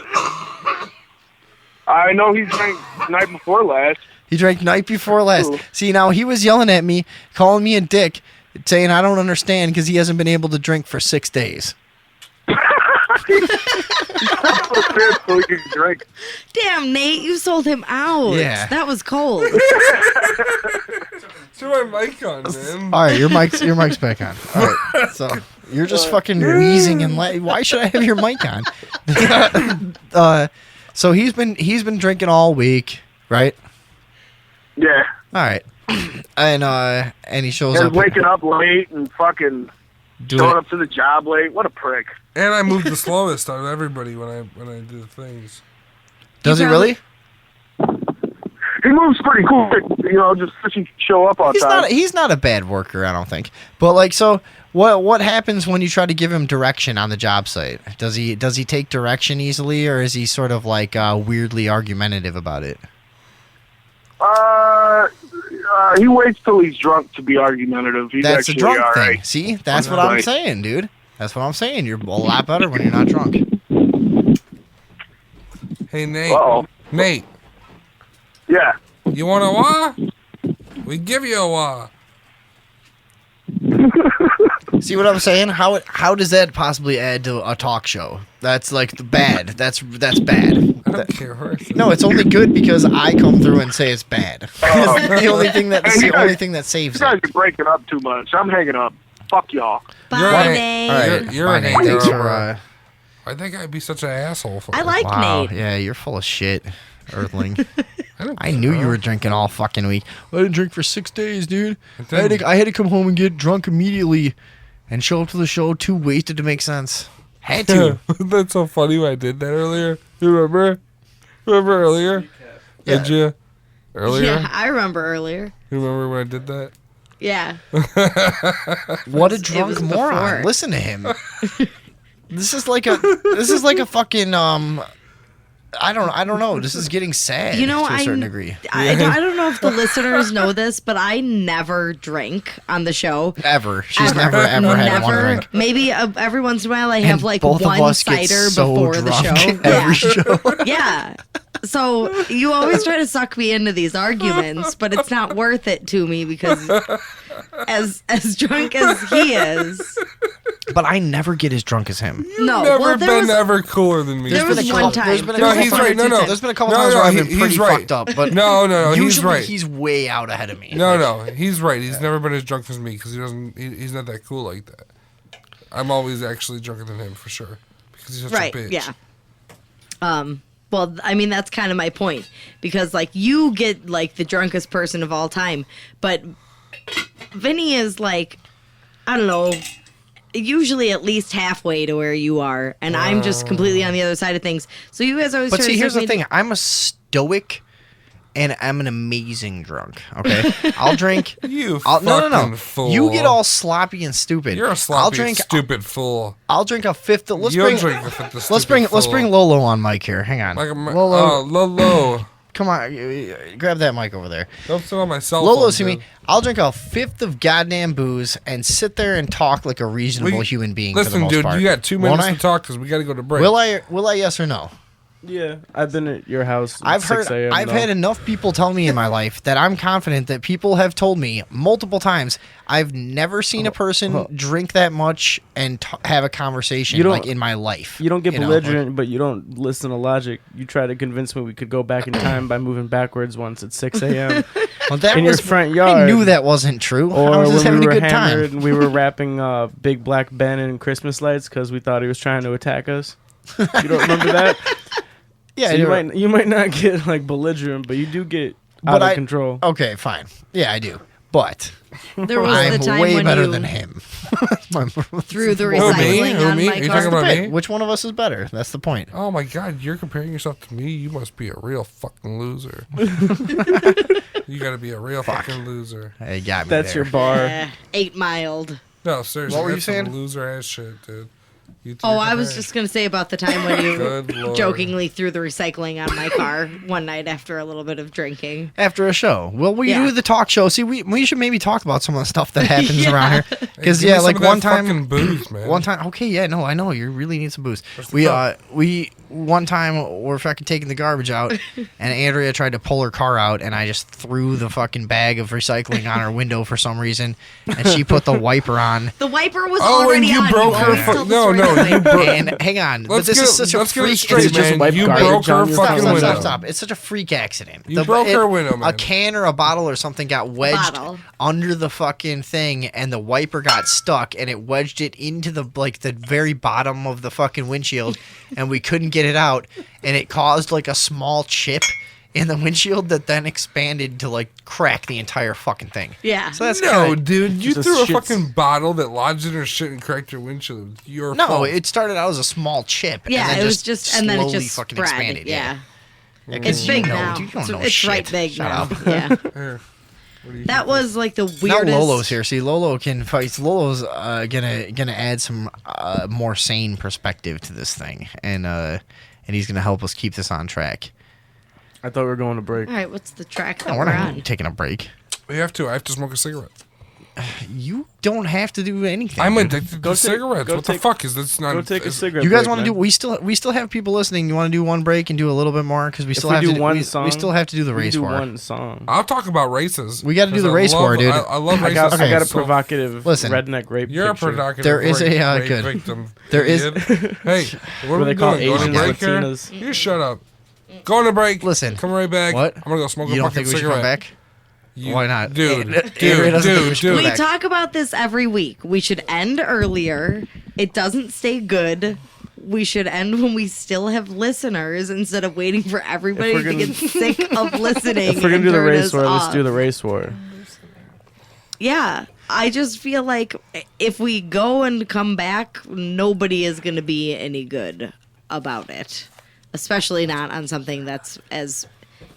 I know he drank night before last. He drank night before last. Ooh. See, now he was yelling at me, calling me a dick, saying I don't understand because he hasn't been able to drink for 6 days. So he can drink. Damn, Nate, you sold him out. Yeah. That was cold. Turn my mic on, man. All right, your mic's back on. All right, so you're just fucking wheezing and why should I have your mic on? So he's been drinking all week, right? Yeah. All right, and he shows And up waking up late and fucking doing showing it. up to the job late. What a prick. And I moved the slowest out of everybody when I do things. Does he really? He moves pretty quick, just so he can show up on time. He's not a bad worker, I don't think. But like, so what happens when you try to give him direction on the job site? Does he take direction easily, or is he sort of like weirdly argumentative about it? He waits till he's drunk to be argumentative. He's That's a actually drunk all thing. right. See, that's what I'm Right. saying, dude. That's what I'm saying. You're a lot better when you're not drunk. Hey, Nate. Uh-oh. Nate, Yeah. you want a wah? We give you a wah. See what I'm saying? How does that possibly add to a talk show? That's like the bad. That's bad. I don't care. Horse. No, it's only good because I come through and say it's bad. It's the only thing that Hey, you guys- saves You guys it. are breaking up too much. I'm hanging up. Fuck y'all. Bye, You're right. Nate. All right, You're bye, a Nate. hater. Thanks for. I think I'd be such an asshole for I it. like Wow, Nate. yeah, you're full of shit, Earthling. don't I knew care. you were drinking all fucking week. I didn't drink for 6 days, dude. It I didn't- had to come home and get drunk immediately and show up to the show too wasted to make sense. Had to. That's so funny when I did that earlier. You remember? Remember earlier? Yeah. Did you? Earlier? Yeah, I remember earlier. You remember when I did that? Yeah. What a was drunk moron. before. Listen to him. This is like a fucking I don't know. This is getting sad You know, to a certain degree. I don't know if the listeners know this, but I never drink on the show. Ever. She's never ever had one drink. Maybe every once in a while I have And like both of one us get cider so before the drunk show. every Yeah. show. Yeah. So you always try to suck me into these arguments, but it's not worth it to me because as drunk as he is, But I never get as drunk as him. no. Never Well, there been was ever cooler than me. there was been a one couple- time. there's been a No, couple he's times- right. No. There's been a couple No, times no, where I've been he's pretty right. fucked up, but No, he's usually right. he's way out ahead of me. No, he's right. He's never been as drunk as me because he's not that cool like that. I'm always actually drunker than him for sure because he's such Right. a bitch. Yeah. Well, I mean, that's kind of my point because, like, you get like the drunkest person of all time, but Vinny is like, I don't know, usually at least halfway to where you are, and I'm just completely on the other side of things. So you guys always. But try see, to here's suck the me thing. I'm a stoic, and I'm an amazing drunk. Okay, I'll drink. You No. fucking fool. You get all sloppy and stupid. You're a I'll sloppy, drink. stupid fool. I'll drink a fifth. Let's You'll bring. drink a fifth of Let's stupid bring fool. Lolo on mic here. Hang on. Like a, Lolo, Lolo. come on, grab that mic over there. Don't sit on my cell Lolo, phone. see me. dude. I'll drink a fifth of goddamn booze and sit there and talk like a reasonable We- human being. for the Listen, most dude, part. you got 2 Won't minutes I? to talk because we got to go to break. Will I? Will I? Yes or no? Yeah, I've been at your house. At I've 6 heard. a.m. I've though. had enough people tell me in my life that I'm confident that people have told me multiple times. I've never seen a person drink that much and have a conversation You don't- like in my life. You don't get know, belligerent, but you don't listen to logic. You try to convince me we could go back in time by moving backwards once at 6 a.m. Well, that in your was front I yard. knew that wasn't true. I Or was just when having we a were good hammered time. and we were wrapping Big Black Ben in Christmas lights because we thought he was trying to attack us. You don't remember that? Yeah, So you're you might not get like belligerent, but you do get But out of control. Okay, fine. Yeah, I do. But There was I'm the time way when better you than him. threw the Who, me? recycling Who, on me? my Are you car. talking about me? Which one of us is better? That's the point. Oh my God, you're comparing yourself to me? You must be a real fucking loser. You got to be a real fucking loser. Hey, got me That's there. your bar. 8 mild. No, seriously. What were you that's some saying? loser ass shit, dude. You threw Oh, the I was tire. just gonna say about the time when Good you Lord. jokingly threw the recycling on my car one night after a little bit of drinking. After a show. Well, we Yeah. do the talk show. See, we should maybe talk about some of the stuff that happens Yeah. around here. Hey, Because, give me some like of that one time. fucking booze, man. One time, okay, yeah, no, I know you really need some booze. the cup? We one time we're fucking taking the garbage out, and Andrea tried to pull her car out, and I just threw the fucking bag of recycling on her window for some reason, and she put the wiper on. The wiper was Oh, and already you on. broke You her always fu- told the no, story no, that you way. broke- And hang on, but Let's this get is it- such a let's get it freak. straight, it's just man. wipe You garbage broke her on your fucking car. window. Stop. It's such a freak accident. You broke her window, A man. can or a bottle or something got wedged Bottle. under the fucking thing, and the wiper got stuck, and it wedged it into the very bottom of the fucking windshield, and we couldn't get it out, and it caused like a small chip in the windshield that then expanded to like crack the entire fucking thing. Yeah. So that's No, kinda, dude, you Just threw a shits. fucking bottle that lodged in her shit and cracked your windshield. Your no. fault. It started out as a small chip. Yeah, and then it was just, and then it slowly just fucking spread. expanded. Yeah. Yeah, 'cause It's you big know- now. You don't know it's shit. right big Shut now. up. Yeah. Here. What do you That think? was like the Now weirdest. Lolo's here. See, Lolo can fight. Lolo's gonna add some more sane perspective to this thing, and he's gonna help us keep this on track. I thought we were going to break. All right, what's the track that No, we're we're not on? taking a break. We have to. I have to smoke a cigarette. You don't have to do anything. I'm dude. addicted Go to take- cigarettes. go What the take- fuck is this? Not. Go take a is- cigarette. You guys break, want to do? man. We still have people listening. You want to do one break and do a little bit more because we still we have do to one we song, still have to do the We race can do war. one song. I'll talk about races. We gotta do 'cause the I race love- war, dude. I love I races. got a so- provocative Listen, redneck rape You're a picture. provocative. There is rape, a, rape good. victim. There is- idiot. Hey, what are Where we they call doing? Going to Asians break here? Latinas. You shut up. Go on a break. Listen. Come right back. What? I'm gonna go smoke You a don't fucking think we should cigarette. come back? You- Why not? dude? Andrea Dude, doesn't think we dude, should come dude. We back. talk about this every week. We should end earlier. It doesn't stay good. We should end when we still have listeners instead of waiting for everybody If to we're get sick of listening. If we're gonna and do the turn race us war, let's off. do the race war. Yeah, I just feel like if we go and come back, nobody is going to be any good about it, especially not on something that's as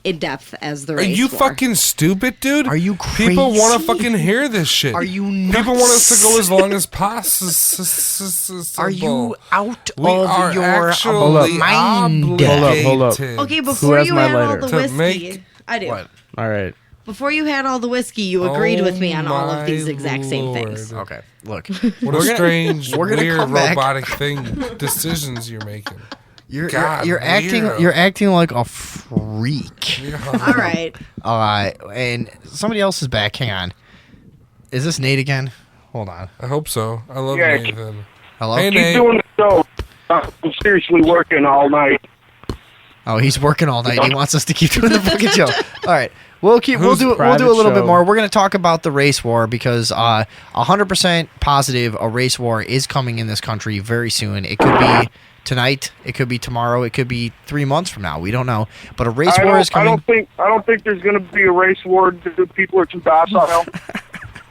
in depth as the Are race you war. fucking stupid, dude? Are you People want to crazy? fucking hear this shit. Are you People want us to go nuts? as long as possible. Are you out We are of your actually mind? Hold up. obligated Okay, before has you my had all lighter? the To whiskey, make- I do. What? All right. Before you had all the whiskey, you agreed with me on all of these my exact same things. Lord. Okay, look. What a strange, we're gonna weird, come back. robotic thing decisions you're making. You're God, you're acting weirdo. you're acting like a freak. All right. And somebody else is back. Hang on. Is this Nate again? Hold on. I hope so. I love Yeah, Nathan. Hello. Hey, Keep Nate. doing the show. I'm seriously working all night. Oh, he's working all night. He wants us to keep doing the fucking show. All right. We'll do a private little bit show? more. We're going to talk about the race war because 100% positive a race war is coming in this country very soon. It could be tonight, it could be tomorrow, it could be 3 months from now. We don't know. But a race war is I coming. don't think there's going to be a race war. The people are too docile.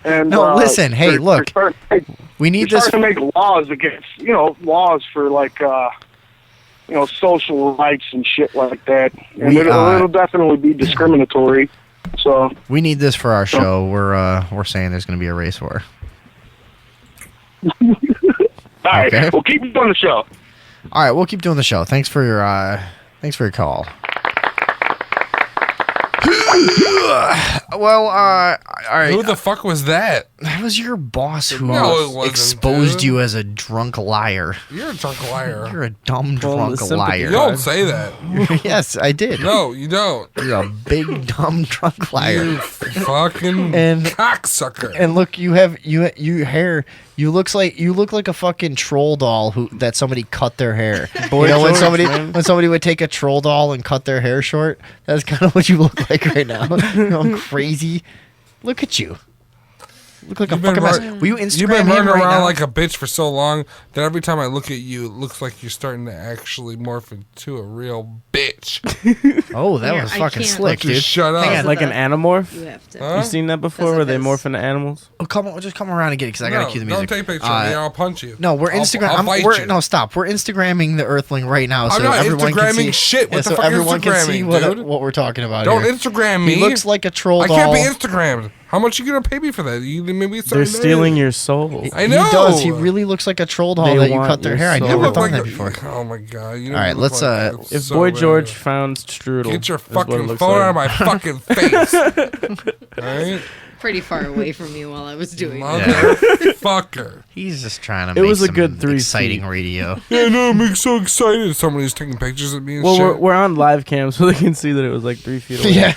And No, listen, hey, look, we need they're this. starting to make laws against, laws for like, social rights and shit like that. And it'll definitely be discriminatory. So We need this for our show. We're saying there's going to be a race war. all right, Okay. well, keep doing the show. All right, we'll keep doing the show. Thanks for your call. Well, all right. Who the fuck was that? That was your boss who No, it wasn't, exposed dude. you as a drunk liar. You're a drunk liar. You're a dumb Well, drunk the sympathy liar. You don't say that. Yes, I did. No, you don't. You're a big dumb drunk liar. You fucking And- cocksucker. And look, you have you hair. You look like a fucking troll doll that somebody cut their hair. Boy you know when George, man. somebody would take a troll doll and cut their hair short. That's kind of what you look like right now. You're all crazy. Look at you. Look like You've a fucking been mess. Will you Instagram You've been him running right around now? like a bitch for so long that every time I look at you, it looks like you're starting to actually morph into a real bitch. Oh, that Here, was I fucking can't. slick, Just dude. shut up. Hang on, Like an animorph? You have to. Huh? You seen that before Because where of they his- morph into animals? Oh, come on, just come around and get it because I gotta No, cue the music. Don't take pictures of me. I'll punch you. No, we're I'll fight you. No, stop. We're Instagramming the Earthling right now, so I'm not everyone can see. Instagramming shit. What the fuck everyone can see Instagramming, what, dude? what we're talking about Don't here. Instagram me. He looks like a troll I doll. can't be Instagrammed. How much you gonna pay me for that? You maybe They're stealing your soul. I know. He does. He really looks like a troll doll They that you want cut their your hair. I soul. never You look done like that a- before. Oh my god! You All right, look let's, like that. If It's so Boy bad. George found strudel, Get your is what it fucking looks phone out of like. my fucking face. All right, Pretty far away from you while I was doing it. motherfucker. He's just trying to It make was a some good 3 exciting feet. radio. Yeah, no, I'm so excited. Somebody's taking pictures of me and Well, shit. we're on live cam, so they can see that it was like 3 feet away. Yeah.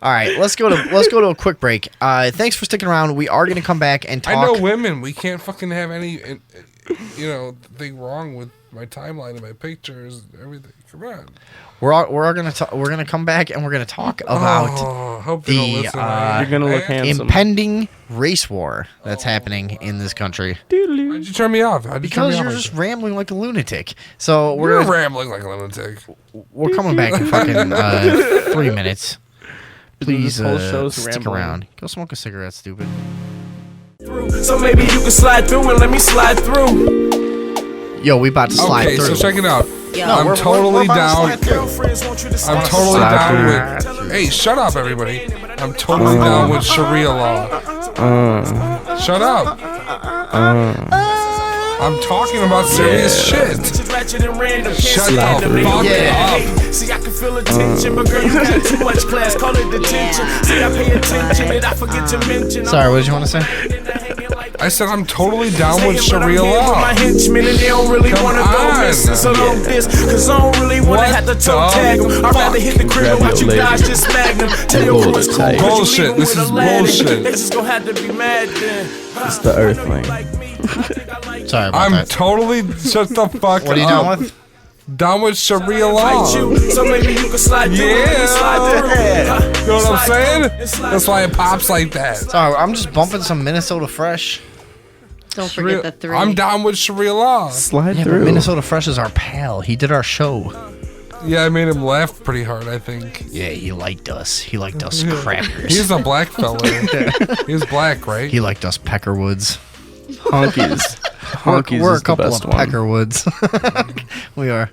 All right, let's go to a quick break. Thanks for sticking around. We are going to come back and talk. I know women. We can't fucking have any, thing wrong with my timeline and my pictures, and everything. Come on. We're gonna come back and we're gonna talk about Hope they don't the listen. You're gonna look handsome. impending race war that's happening in this country. Why'd you turn me off? Because you're just rambling like a lunatic. So You're rambling like a lunatic. we're coming back in fucking 3 minutes. Please This whole show's stick rambling. around. Go smoke a cigarette, stupid. So maybe you can slide through and let me slide through. Yo, we about to slide Okay, through. so check it out. Yeah. I'm totally down. Girlfriends want you to I'm slide totally Slide down through. with. Hey, shut up, everybody. I'm totally down with Sharia law. Shut up. I'm talking about serious shit. ratchet and random. Shut Can't the stand fuck the up. See, I can feel attention, but girl, you got too much class. Call it detention. See, I pay attention, and I forget to mention. Sorry, what did you want to say? I said I'm totally down with Sharia law. My henchmen, and they don't really Come want to go on. missing. So don't diss, cause I don't really want to What have to toe the tag them. I'd rather hit the crib and watch you guys just smack them. Tell your crew it's cool, Bullshit. cause Bullshit. you leave 'em This with is a lad. bullshit. They just gonna have to be mad then. It's the Earthling. Sorry about I'm that. totally shut the fuck What are you up. down with? Down with Sharia law. So maybe you can slide through. Yeah. Slide through. You know what I'm saying? Slide That's why it pops like that. Sorry, I'm just bumping some Minnesota Fresh. Don't forget the 3. I'm down with Sharia law. Slide Yeah, but through. Minnesota Fresh is our pal. He did our show. Yeah, I made him laugh pretty hard, I think. Yeah, he liked us. He liked us crackers. He's a black fella. He's black, right? He liked us Peckerwoods. Honkies. Honkies We're a is the couple best of one. Peckerwoods. We are.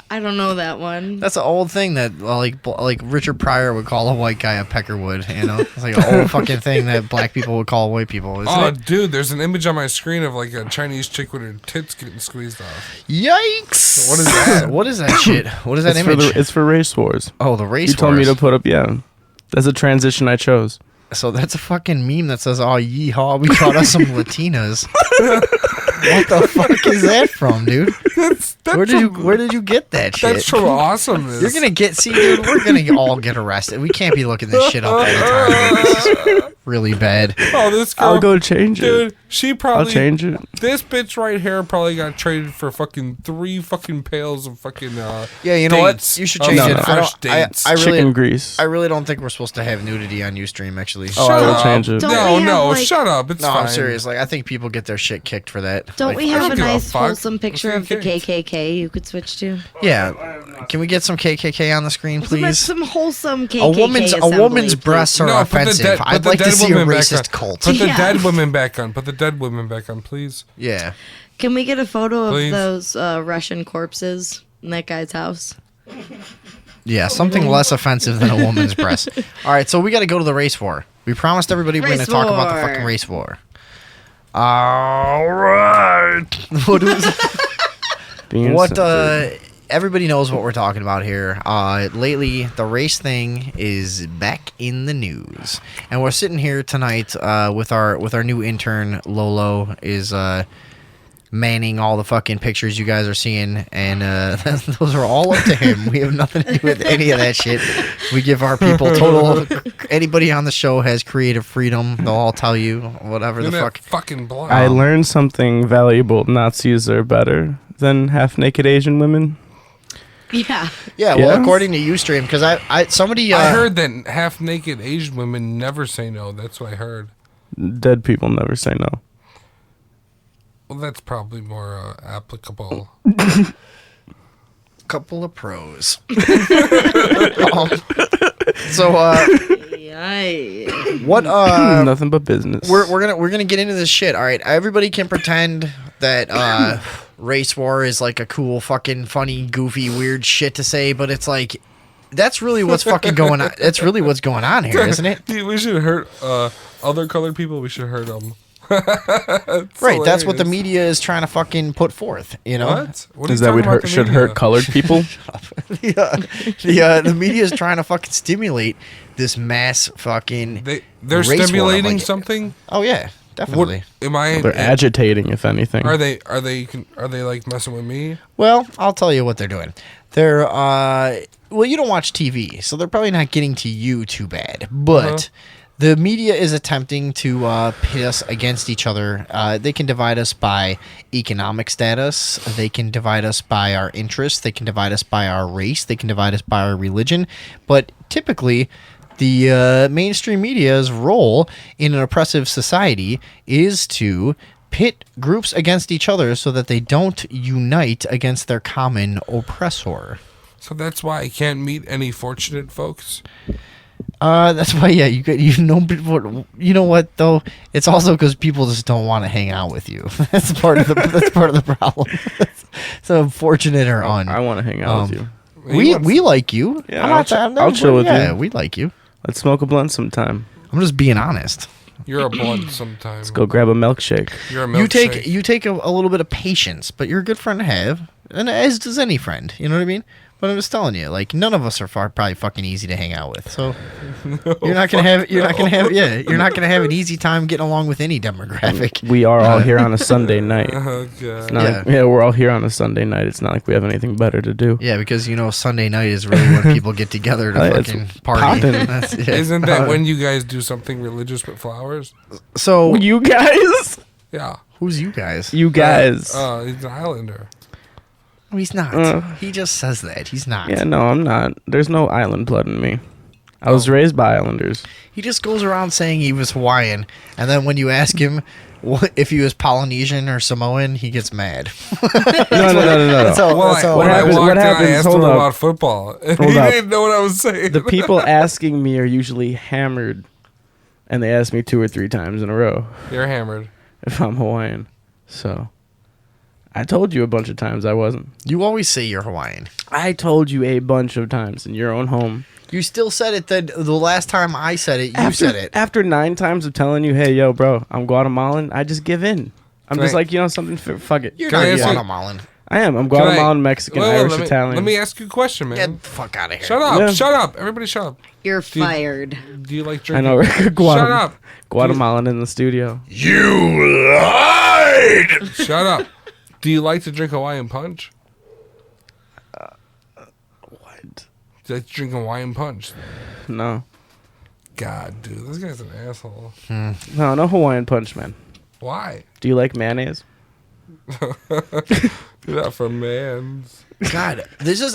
I don't know that one. That's an old thing that like Richard Pryor would call a white guy a Peckerwood. You know, it's like an old fucking thing that black people would call white people. Isn't Oh, it? dude, there's an image on my screen of like a Chinese chick with her tits getting squeezed off. Yikes! What is that? What is that shit? What is that It's for, image? it's for race wars. Oh, the race You told me wars. to put up, yeah. That's a transition I chose. So that's a fucking meme that says, "Oh, yeehaw, we caught us some Latinas." What the fuck is that from, dude? That's Where did you get that shit? That's from awesomeness. You're gonna get dude. We're gonna all get arrested. We can't be looking this shit up all the time. Dude. This is really bad. Oh, this girl. I'll go change it. Dude, she probably. I'll change it. This bitch right here probably got traded for fucking 3 fucking pails of fucking. Yeah, you know dates. what? You should Of change it. fresh dates. I really, Chicken grease. I really don't think we're supposed to have nudity on Ustream. Actually, Oh, I will up. change it. Don't No, we have, no, like- shut up. It's no, fine. I'm serious. Like, I think people get their shit kicked for that. Don't Like, we I have don't a give a nice fuck. wholesome picture of the Okay. KKK you could switch to? Yeah, can we get some KKK on the screen, please? Some wholesome KKK A woman's assembly, breasts are No, put the offensive. dead- put I'd the like to dead see a women back racist on. cult. Put the Yeah. dead women back on. Put the dead women back on, please. Yeah. Can we get a photo of Please. those Russian corpses in that guy's house? Yeah, something less offensive than a woman's breast. All right, so we got to go to the race war. We promised everybody we're going to Race talk about the war. fucking race war. All right. What is Being what? censored. Everybody knows what we're talking about here. Lately, the race thing is back in the news, and we're sitting here tonight with our new intern Lolo is manning all the fucking pictures you guys are seeing, and those are all up to him. We have nothing to do with any of that shit. We give our people total. Anybody on the show has creative freedom. They'll all tell you whatever the Isn't that fuck. fucking blind. I learned something valuable. Nazis are better than half-naked Asian women. Yeah. Yeah, well, Yeah? according to Ustream, because somebody I heard that half naked Asian women never say no. That's what I heard. Dead people never say no. Well, that's probably more applicable. couple of pros. So Yikes. what Nothing but business. we're gonna get into this shit. All right, everybody can pretend that race war is like a cool, fucking, funny, goofy, weird shit to say, but it's like that's really what's fucking going on. That's really what's going on here, isn't it? Dude, we should hurt other colored people. We should hurt them. Right, that's what the media is trying to fucking put forth, you know? What are Is you that talking we'd about hurt the should media? hurt colored people? The media is trying to fucking stimulate this mass fucking They're race war, stimulating like- something. Oh yeah, What definitely. am I? They're agitating, if anything. Are they like messing with me? Well, I'll tell you what they're doing. They're well, you don't watch TV, so they're probably not getting to you too bad. But the media is attempting to pit us against each other. They can divide us by economic status. They can divide us by our interests. They can divide us by our race. They can divide us by our religion. But typically, the mainstream media's role in an oppressive society is to pit groups against each other so that they don't unite against their common oppressor. So that's why I can't meet any fortunate folks. That's why, yeah, you know what though? It's also because people just don't want to hang out with you. That's part of the problem. So fortunate or un. I want to hang out with you. We like you. Yeah, I'll chill with yeah, you. we like you. Let's smoke a blunt sometime. I'm just being honest. You're a blunt sometimes. Let's go grab a milkshake. You're a milkshake. You take a little bit of patience, but you're a good friend to have, and as does any friend. You know what I mean? But I'm just telling you, like, none of us are probably fucking easy to hang out with. So you're not gonna have an easy time getting along with any demographic. We are all here on a Sunday night. Oh god. Yeah, we're all here on a Sunday night. It's not like we have anything better to do. Yeah, because Sunday night is really when people get together to fucking party. poppin'. Isn't that when you guys do something religious with flowers? So You guys? Yeah. who's you guys? You guys. He's an Islander. Oh, he's not. He just says that. He's not. Yeah, no, I'm not. There's no island blood in me. I was raised by islanders. He just goes around saying he was Hawaiian, and then when you ask him if he was Polynesian or Samoan, he gets mad. No. That's all. Well, That's all. when happens- I walked what in, I happens- asked hold him up. about football. he Hold up. didn't know what I was saying. The people asking me are usually hammered, and they ask me 2 or 3 times in a row You're hammered. if I'm Hawaiian. So, I told you a bunch of times I wasn't. You always say you're Hawaiian. I told you a bunch of times in your own home. You still said it the last time I said it. You said it. After 9 times of telling you, hey, yo, bro, I'm Guatemalan, I just give in. I'm just Right. like, something, fuck it. You're Can I not ask you- Guatemalan. I am. I'm Can I- Guatemalan, Mexican, Wait, Irish, let me, Italian. Let me ask you a question, man. Get the fuck out of here. Shut up. Yeah. Shut up. Everybody shut up. You're fired. Do you like I drinking? know. Shut up. Guatemalan in the studio. You lied. Shut up. Do you like to drink Hawaiian punch? What? Do you like to drink Hawaiian punch? No. God, dude, this guy's an asshole. No Hawaiian punch, man. Why? Do you like mayonnaise? You're not for mans. God,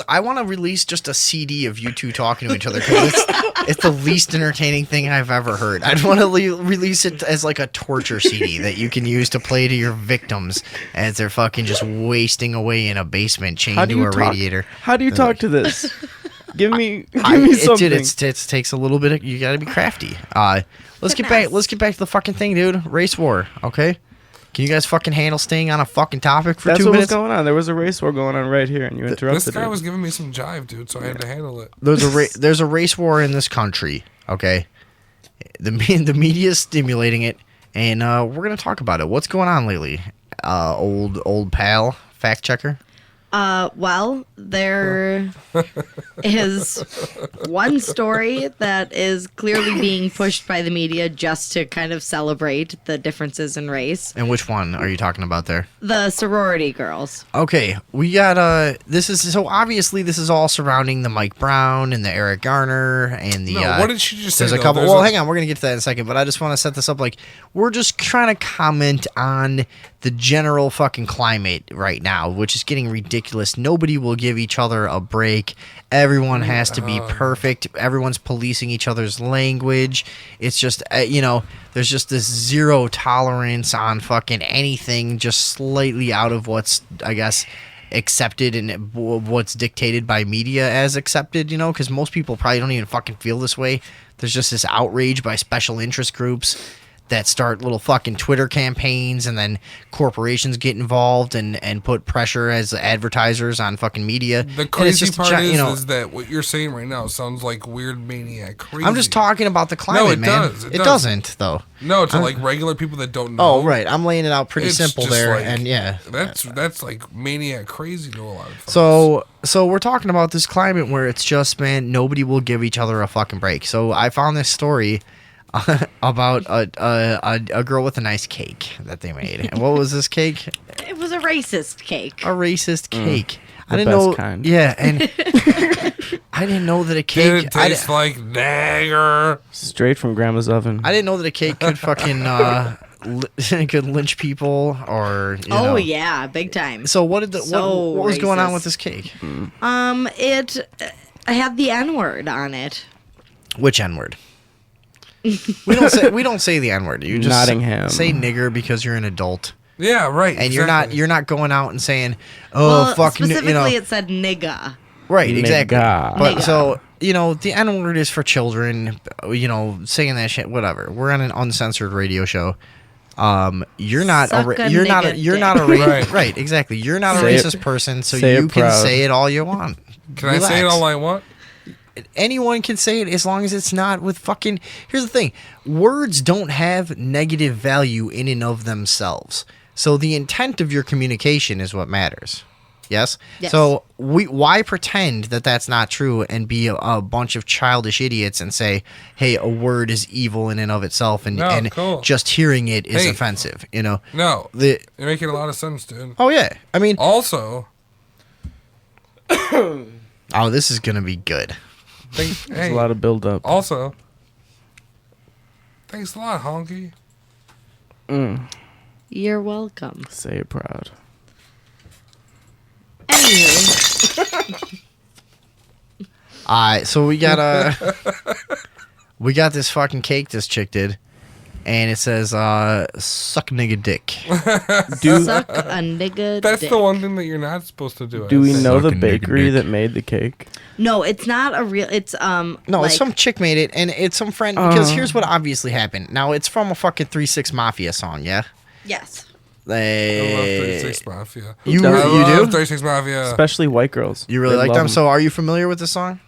I want to release just a CD of you two talking to each other because it's the least entertaining thing I've ever heard. I'd want to release it as like a torture CD that you can use to play to your victims as they're fucking just wasting away in a basement chained to a radiator. How do you talk to this? Give me It something. takes a little bit. You got to be crafty. Let's get back to the fucking thing, dude. Race war, okay? Can you guys fucking handle staying on a fucking topic for That's 2 what minutes? was going on. There was a race war going on right here, and you interrupted This guy it. was giving me some jive, dude, so I had to handle it. There's a race war in this country, okay? The media is stimulating it, and we're gonna talk about it. What's going on lately? Old pal, fact checker. Well, there is one story that is clearly being pushed by the media just to kind of celebrate the differences in race. And which one are you talking about there? The sorority girls. Okay, we got this is all surrounding the Mike Brown and the Eric Garner and the No, what did she just say? there's a though? couple There's well hang on, we're gonna get to that in a second, but I just want to set this up like we're just trying to comment on the general fucking climate right now, which is getting ridiculous. Nobody will give each other a break. Everyone has to be perfect. Everyone's policing each other's language. It's just there's just this zero tolerance on fucking anything just slightly out of what's, I guess, accepted and what's dictated by media as accepted, because most people probably don't even fucking feel this way. There's just this outrage by special interest groups that start little fucking Twitter campaigns, and then corporations get involved and put pressure as advertisers on fucking media. The crazy part is that what you're saying right now sounds like weird maniac crazy. I'm just talking about the climate, no, it man. Does. It doesn't, though. No, to like regular people that don't know. Oh, right. I'm laying it out pretty It's simple just there, like- and yeah. That's like maniac crazy to a lot of folks. So we're talking about this climate where it's just, man, nobody will give each other a fucking break. So I found this story about a girl with a nice cake that they made. And what was this cake? It was a racist cake. A racist cake. I The didn't best know. kind. Yeah, and I didn't know that a cake. Did it taste like dagger? Straight from grandma's oven. I didn't know that a cake could fucking could lynch people or. You know. Yeah, big time. So what did what was going on racist. with this cake? It had the N-word on it. Which N-word? we don't say the N-word. You just Nottingham. say nigger because you're an adult. Yeah, right. And exactly. you're not going out and saying, "Oh, fuck," specifically it said nigga. Right, exactly. Nigga. But Nigga. so, the N-word is for children, saying that shit, whatever. We're on an uncensored radio show. You're not Suck a you're not nigga Right. right, exactly. You're not a Say it- racist person, so say it you can proud. say it all you want. Can I say it all I want? Anyone can say it as long as it's not with fucking. Here's the thing: words don't have negative value in and of themselves. So the intent of your communication is what matters. Yes. Yes. So why pretend that that's not true and be a bunch of childish idiots and say, "Hey, a word is evil in and of itself," and Cool. just hearing it is Hey. offensive. No, The you're making a lot of sense, dude. oh yeah, I mean, Also, oh, this is gonna be good. There's hey, a lot of build up. also, thanks a lot, honky. You're welcome. Say it proud. Anywho, So we got we got this fucking cake this chick did, and it says "suck nigga dick." suck a nigga That's dick. the one thing that you're not supposed to do. Do we know the Sucking nigga bakery dick. that made the cake? No, it's not a real. It's No, like, some chick made it, and it's some friend. Because here's what obviously happened. Now it's from a fucking 3-6 Mafia song, yeah. yes. I love 36 Mafia. You I you love do? 36 Mafia. Especially white girls. You really They like love them? So are you familiar with the song?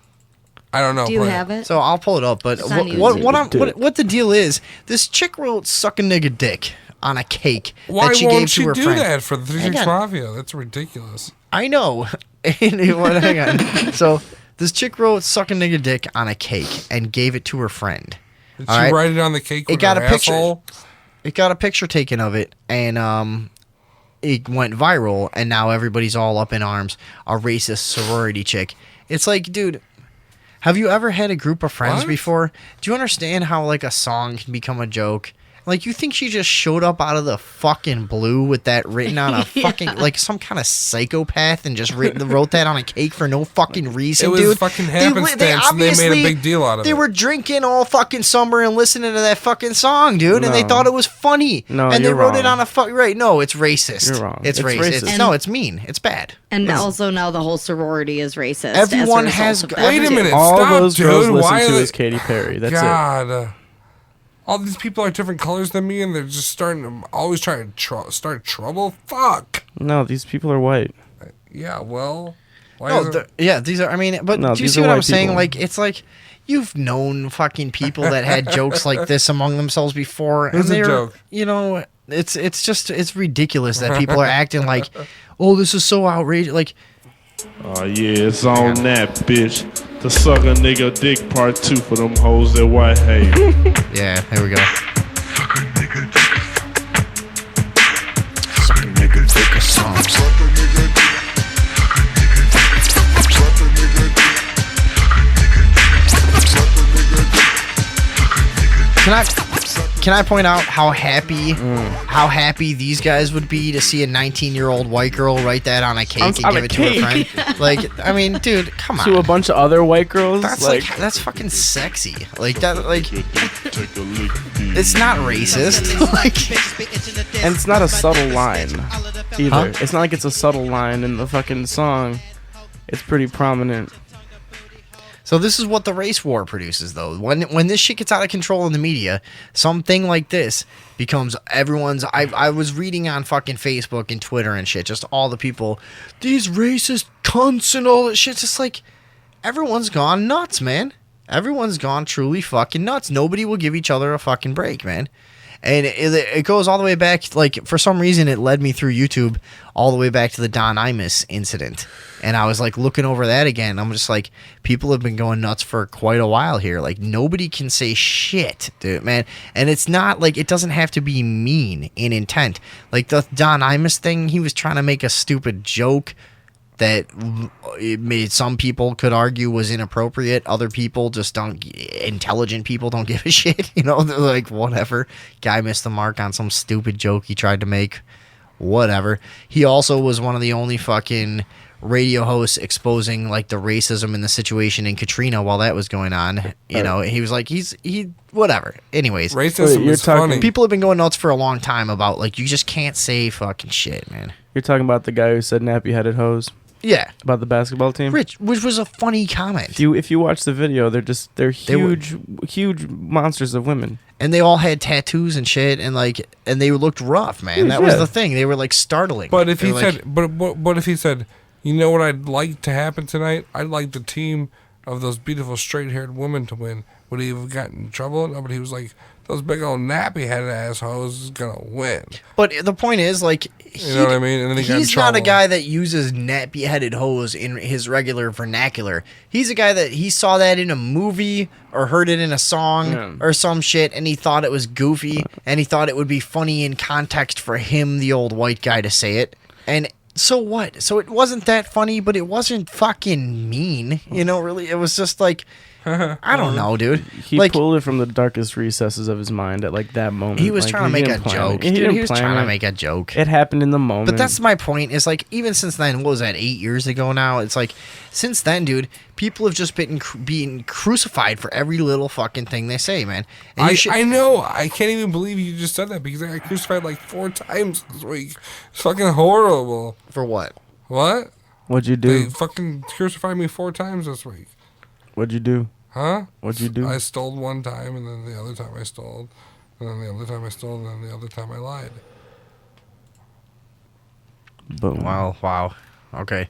I don't know. Do you play have it? So I'll pull it up. But It's on what the deal is? This chick wrote "suck a nigga dick" on a cake Why that she won't gave she to her do friend. that for the 36 Hang on. Mafia? That's ridiculous. I know. Hang on. So this chick wrote "suck a nigga dick" on a cake and gave it to her friend. Did All she right. write it on the cake with It got her a picture. asshole? It got a picture taken of it, and it went viral, and now everybody's all up in arms. A racist sorority chick. It's like, dude, have you ever had a group of friends What? before? Do you understand how like a song can become a joke? Like, you think she just showed up out of the fucking blue with that written on a fucking like some kind of psychopath and just wrote that on a cake for no fucking reason, It was dude? fucking They happenstance, and they made a obviously- big deal out of They it. were drinking all fucking summer and listening to that fucking song, dude, and they No. thought it was funny. No, and they you're wrote it wrong. on a fuck right. No, it's racist. You're wrong. It's It's racist. racist. No, it's mean. It's bad. And also now the whole sorority is racist. Everyone as a has- result of that, Wait a too. minute. All Stop, those dude. girls Why listen are to they- is Katy Perry. That's it. God. All these people are different colors than me, and they're just starting to always trying to start trouble. Fuck. No, these people are white. Yeah, well. Why No, is it- yeah, these are. I mean, but No, do you these see are what I'm white saying? people. Like, it's like you've known fucking people that had jokes like this among themselves before, and Who's a they're, joke? it's just it's ridiculous that people are acting like, oh, this is so outrageous. Like, Oh yeah, it's on that bitch. The suck a nigga dick part 2 for them hoes that white hate. yeah, here we go. Can I point out how happy these guys would be to see a 19-year-old white girl write that on a cake and on give a it to her friend? Like, I mean, dude, come on. To a bunch of other white girls. That's like that's fucking sexy. Like that, like Take a lick, it's not racist. Like, and it's not a subtle line either. Huh? It's not like it's a subtle line in the fucking song. It's pretty prominent. So this is what the race war produces, though. When this shit gets out of control in the media, something like this becomes everyone's. I was reading on fucking Facebook and Twitter and shit, just all the people, these racist cunts and all that shit. It's just like everyone's gone nuts, man. Everyone's gone truly fucking nuts. Nobody will give each other a fucking break, man. And it goes all the way back. Like, for some reason, it led me through YouTube all the way back to the Don Imus incident. And I was, like, looking over that again. I'm just like, people have been going nuts for quite a while here. Like, nobody can say shit, dude, man. And it's not, like, it doesn't have to be mean in intent. Like, the Don Imus thing, he was trying to make a stupid joke that it made some people could argue was inappropriate. Other people just intelligent people don't give a shit. You know, they're like, whatever. Guy missed the mark on some stupid joke he tried to make. Whatever. He also was one of the only fucking radio hosts exposing like the racism in the situation in Katrina while that was going on. You know, he was like, he whatever. Anyways, racism is funny. People have been going nuts for a long time about like, you just can't say fucking shit, man. You're talking about the guy who said nappy-headed hose? Yeah, about the basketball team, which was a funny comment. If you watch the video, they're huge monsters of women, and they all had tattoos and shit, and they looked rough, man. That was the thing. They were like startling. But if he said, but if he said, you know what I'd like to happen tonight? I'd like the team of those beautiful straight-haired women to win. Would he have gotten in trouble? No, but he was like, those big old nappy-headed assholes is gonna win. But the point is, like, you know what I mean? And then he's not a guy that uses nappy-headed hose in his regular vernacular. He's a guy that he saw that in a movie or heard it in a song or some shit, and he thought it was goofy, and he thought it would be funny in context for him, the old white guy, to say it. And so what? So it wasn't that funny, but it wasn't fucking mean. You know, really? It was just like, I don't know, dude. He pulled it from the darkest recesses of his mind at like that moment. He was trying to make a joke. Dude, he was trying to make a joke. It happened in the moment. But that's my point. Is like, even since then, what was that, 8 years ago now? It's like, since then, dude, people have just been being crucified for every little fucking thing they say, man. And I know. I can't even believe you just said that because I got crucified like 4 times this week. It's fucking horrible. For what? What? What'd you do? They fucking crucified me 4 times this week. What'd you do? Huh? What'd you do? I stole one time, and then the other time I stole, and then the other time I stole, and then the other time I lied. Boom. Wow. Okay.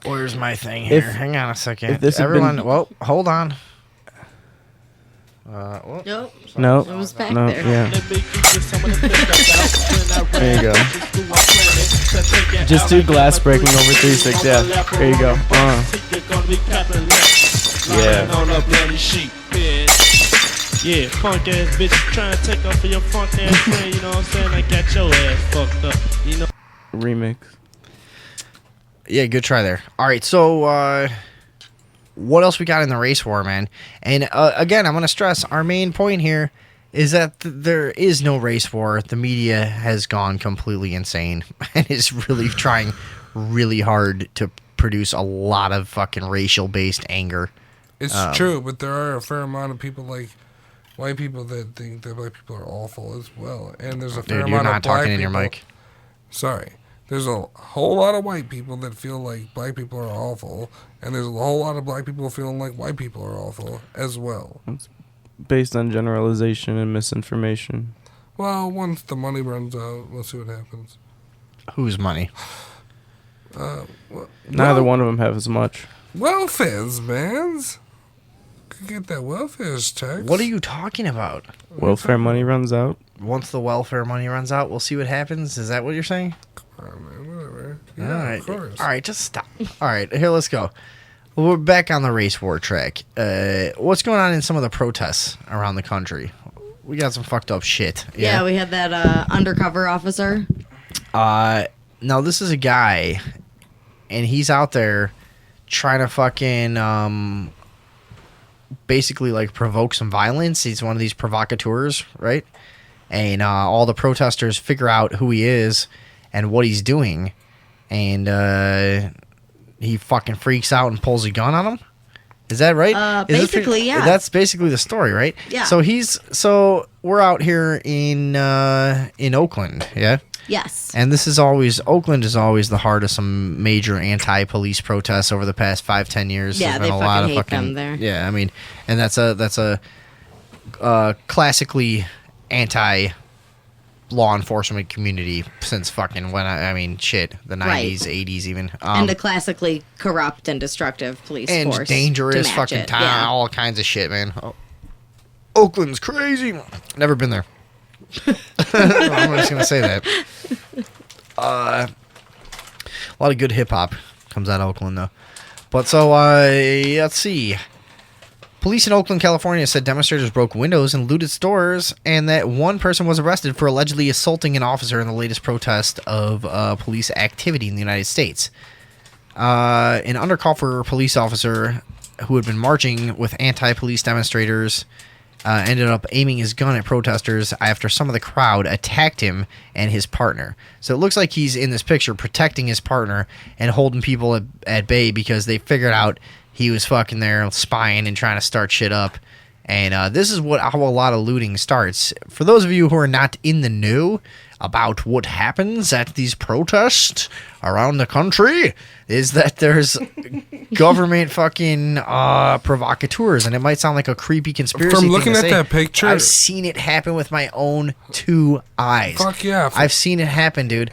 Where's my thing here? Hang on a second. Everyone, well, hold on. No. It was back no, there. Yeah. There you go. Just do glass breaking over 3-6. Yeah. There you go. Yeah, punk ass bitch trying to take off for your funk ass friend, you know what I'm saying? I got your ass fucked up, you know. Remix. Yeah, good try there. All right, so what else we got in the race war, man? And again, I'm going to stress our main point here is that there is no race war. The media has gone completely insane and is really trying really hard to produce a lot of fucking racial-based anger. It's true, but there are a fair amount of people like white people that think that black people are awful as well. And there's a fair amount of black people. You're not talking in your mic. Sorry. There's a whole lot of white people that feel like black people are awful, and there's a whole lot of black people feeling like white people are awful as well. It's based on generalization and misinformation. Well, once the money runs out, we'll see what happens. Whose money? Neither one of them have as much. Welfare's, mans. Could get that welfare's tax. What are you talking about? Welfare money runs out. Once the welfare money runs out, we'll see what happens. Is that what you're saying? Whatever. Yeah, All right. Of course. All right, just stop. All right, here, let's go. Well, we're back on the race war track. What's going on in some of the protests around the country? We got some fucked up shit. Yeah, we had that undercover officer. Now, this is a guy, and he's out there trying to fucking basically like provoke some violence. He's one of these provocateurs, right? And all the protesters figure out who he is and what he's doing, and he fucking freaks out and pulls a gun on him. Is that right? Basically, yeah. That's basically the story, right? Yeah. So we're out here in Oakland, yeah. Yes. And Oakland is always the heart of some major anti-police protests over the past 5-10 years. Yeah, There's been they a lot of hate them there. Yeah, I mean, and that's a classically anti-law enforcement community since fucking when I mean, shit, the 90s, 80s even. And a classically corrupt and destructive police and force. dangerous to match fucking it. town, Yeah. all kinds of shit, man. Oakland's crazy. Never been there. I'm just gonna say that. A lot of good hip hop comes out of Oakland, though. But so, let's see. Police in Oakland, California said demonstrators broke windows and looted stores, and that one person was arrested for allegedly assaulting an officer in the latest protest of police activity in the United States. An undercover police officer who had been marching with anti-police demonstrators ended up aiming his gun at protesters after some of the crowd attacked him and his partner. So it looks like he's in this picture protecting his partner and holding people at bay because they figured out he was fucking there spying and trying to start shit up. And this is how a lot of looting starts. For those of you who are not in the know about what happens at these protests around the country, is that there's government fucking provocateurs, and it might sound like a creepy conspiracy From thing looking to at say. that picture, I've seen it happen with my own 2 eyes. Fuck yeah. I've seen it happen, dude.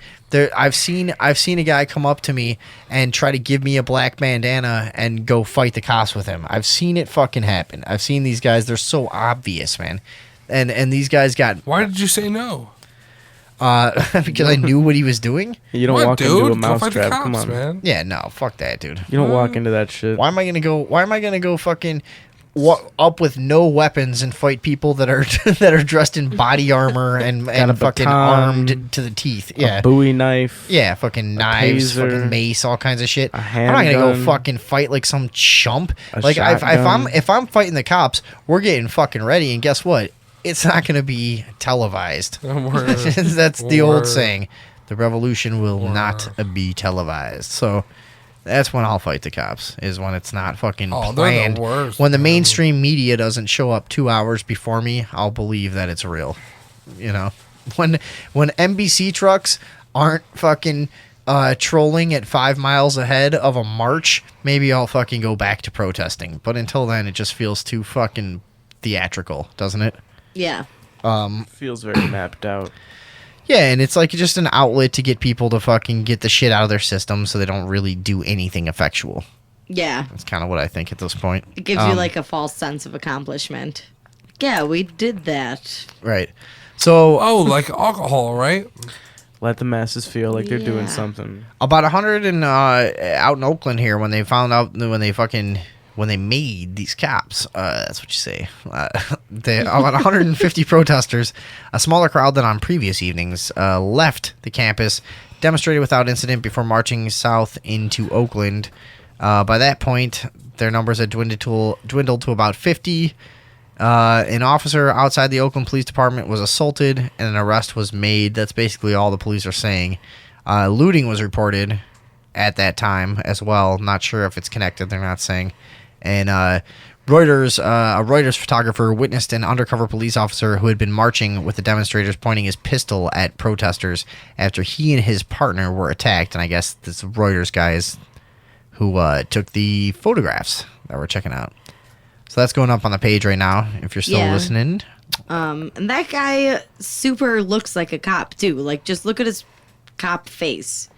I've seen a guy come up to me and try to give me a black bandana and go fight the cops with him. I've seen it fucking happen. I've seen these guys. They're so obvious, man. And these guys got... Why did you say no? because I knew what he was doing. You don't What, walk dude? into a Go mouse fight the trap. cops, Come on, man. Yeah, no, fuck that, dude. You don't walk into that shit. Why am I gonna go fucking up with no weapons and fight people that are that are dressed in body armor and a fucking baton, armed to the teeth? Yeah, A Bowie knife. yeah, fucking knives, taser, fucking mace, all kinds of shit. a I'm not gonna go handgun, fucking fight like some chump. a Like shotgun. if I'm fighting the cops, we're getting fucking ready, and guess what? It's not gonna be televised. That's the old saying. The revolution will not be televised. So that's when I'll fight the cops, is when it's not fucking Oh, they're the planned. worst, When the man. mainstream media doesn't show up 2 hours before me, I'll believe that it's real. You know? When NBC trucks aren't fucking trolling at 5 miles ahead of a march, maybe I'll fucking go back to protesting. But until then, it just feels too fucking theatrical, doesn't it? Yeah. Feels very mapped out. Yeah, and it's like just an outlet to get people to fucking get the shit out of their system so they don't really do anything effectual. Yeah. That's kind of what I think at this point. It gives you like a false sense of accomplishment. Yeah, we did that. Right. So Oh, like alcohol, right? Let the masses feel like they're doing Yeah. something. about 100 and out in Oakland here when they found out when they made these cops, that's what you say. About 150 protesters, a smaller crowd than on previous evenings, left the campus, demonstrated without incident before marching south into Oakland. By that point, their numbers had dwindled to about 50. An officer outside the Oakland Police Department was assaulted, and an arrest was made. That's basically all the police are saying. Looting was reported at that time as well. Not sure if it's connected. They're not saying. And a Reuters photographer witnessed an undercover police officer who had been marching with the demonstrators pointing his pistol at protesters after he and his partner were attacked. And I guess this Reuters guy is who took the photographs that we're checking out. So that's going up on the page right now if you're still Yeah. listening. And that guy super looks like a cop too. Like, just look at his cop face.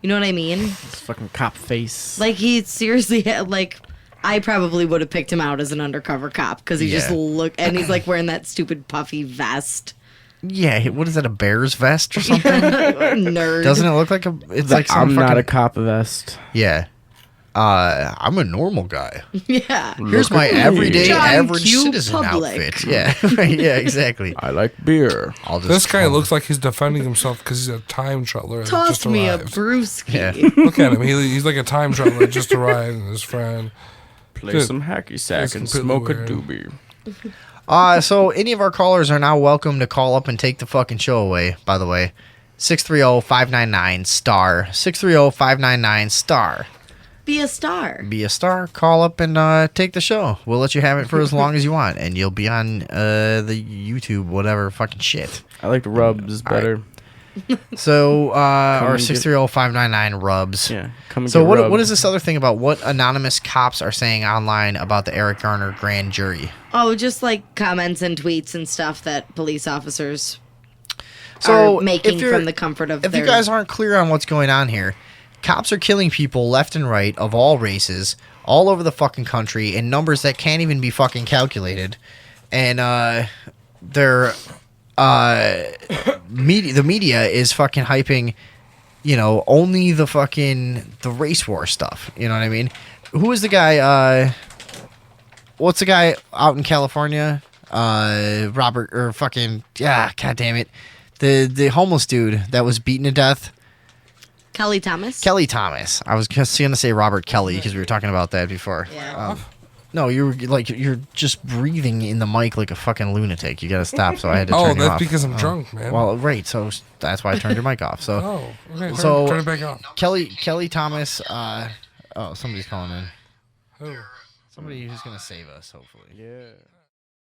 You know what I mean? This fucking cop face. Like, he seriously had, like, I probably would have picked him out as an undercover cop because he just Yeah. and he's like wearing that stupid puffy vest. Yeah, what is that, a bear's vest or something? Nerd. Doesn't it look like it's like some I'm not fucking- a cop vest. Yeah. I'm a normal guy. Yeah. Here's my everyday John average Q. citizen Public. outfit. Yeah, right, yeah, exactly. I like beer. I'll just This guy looks like he's defending himself because he's a time traveler. that Toss just me a arrived. brewski. Yeah. Look at him. He's like a time traveler that just arrived and his friend. Play Dude, some hacky sack that's and completely smoke a weird. doobie. So any of our callers are now welcome to call up and take the fucking show away, by the way. 630-599-STAR. 630-599-STAR. Be a star. Be a star, call up and take the show. We'll let you have it for as long as you want, and you'll be on the YouTube, whatever fucking shit. I like rubs better. So, or and get- 630-599 rubs. Yeah. Come and So get what rubbed. is this other thing about what anonymous cops are saying online about the Eric Garner grand jury? Oh, just like comments and tweets and stuff that police officers So are making if you're- from the comfort of If their. you guys aren't clear on what's going on here, cops are killing people left and right of all races all over the fucking country in numbers that can't even be fucking calculated. And they're the media is fucking hyping, only the race war stuff. You know what I mean? Who is the guy? What's the guy out in California? Robert or fucking God damn it, the homeless dude that was beaten to death. Kelly Thomas. Kelly Thomas. I was just gonna say Robert Kelly because we were talking about that before. Yeah. No, you're just breathing in the mic like a fucking lunatic. You gotta stop. So I had to. Oh, turn you that's off. because I'm drunk, man. Well, right. So that's why I turned your mic off. So Oh, okay. So- Turn it back on. Kelly Thomas. Somebody's calling in. Who? Somebody who's gonna save us, hopefully. Yeah.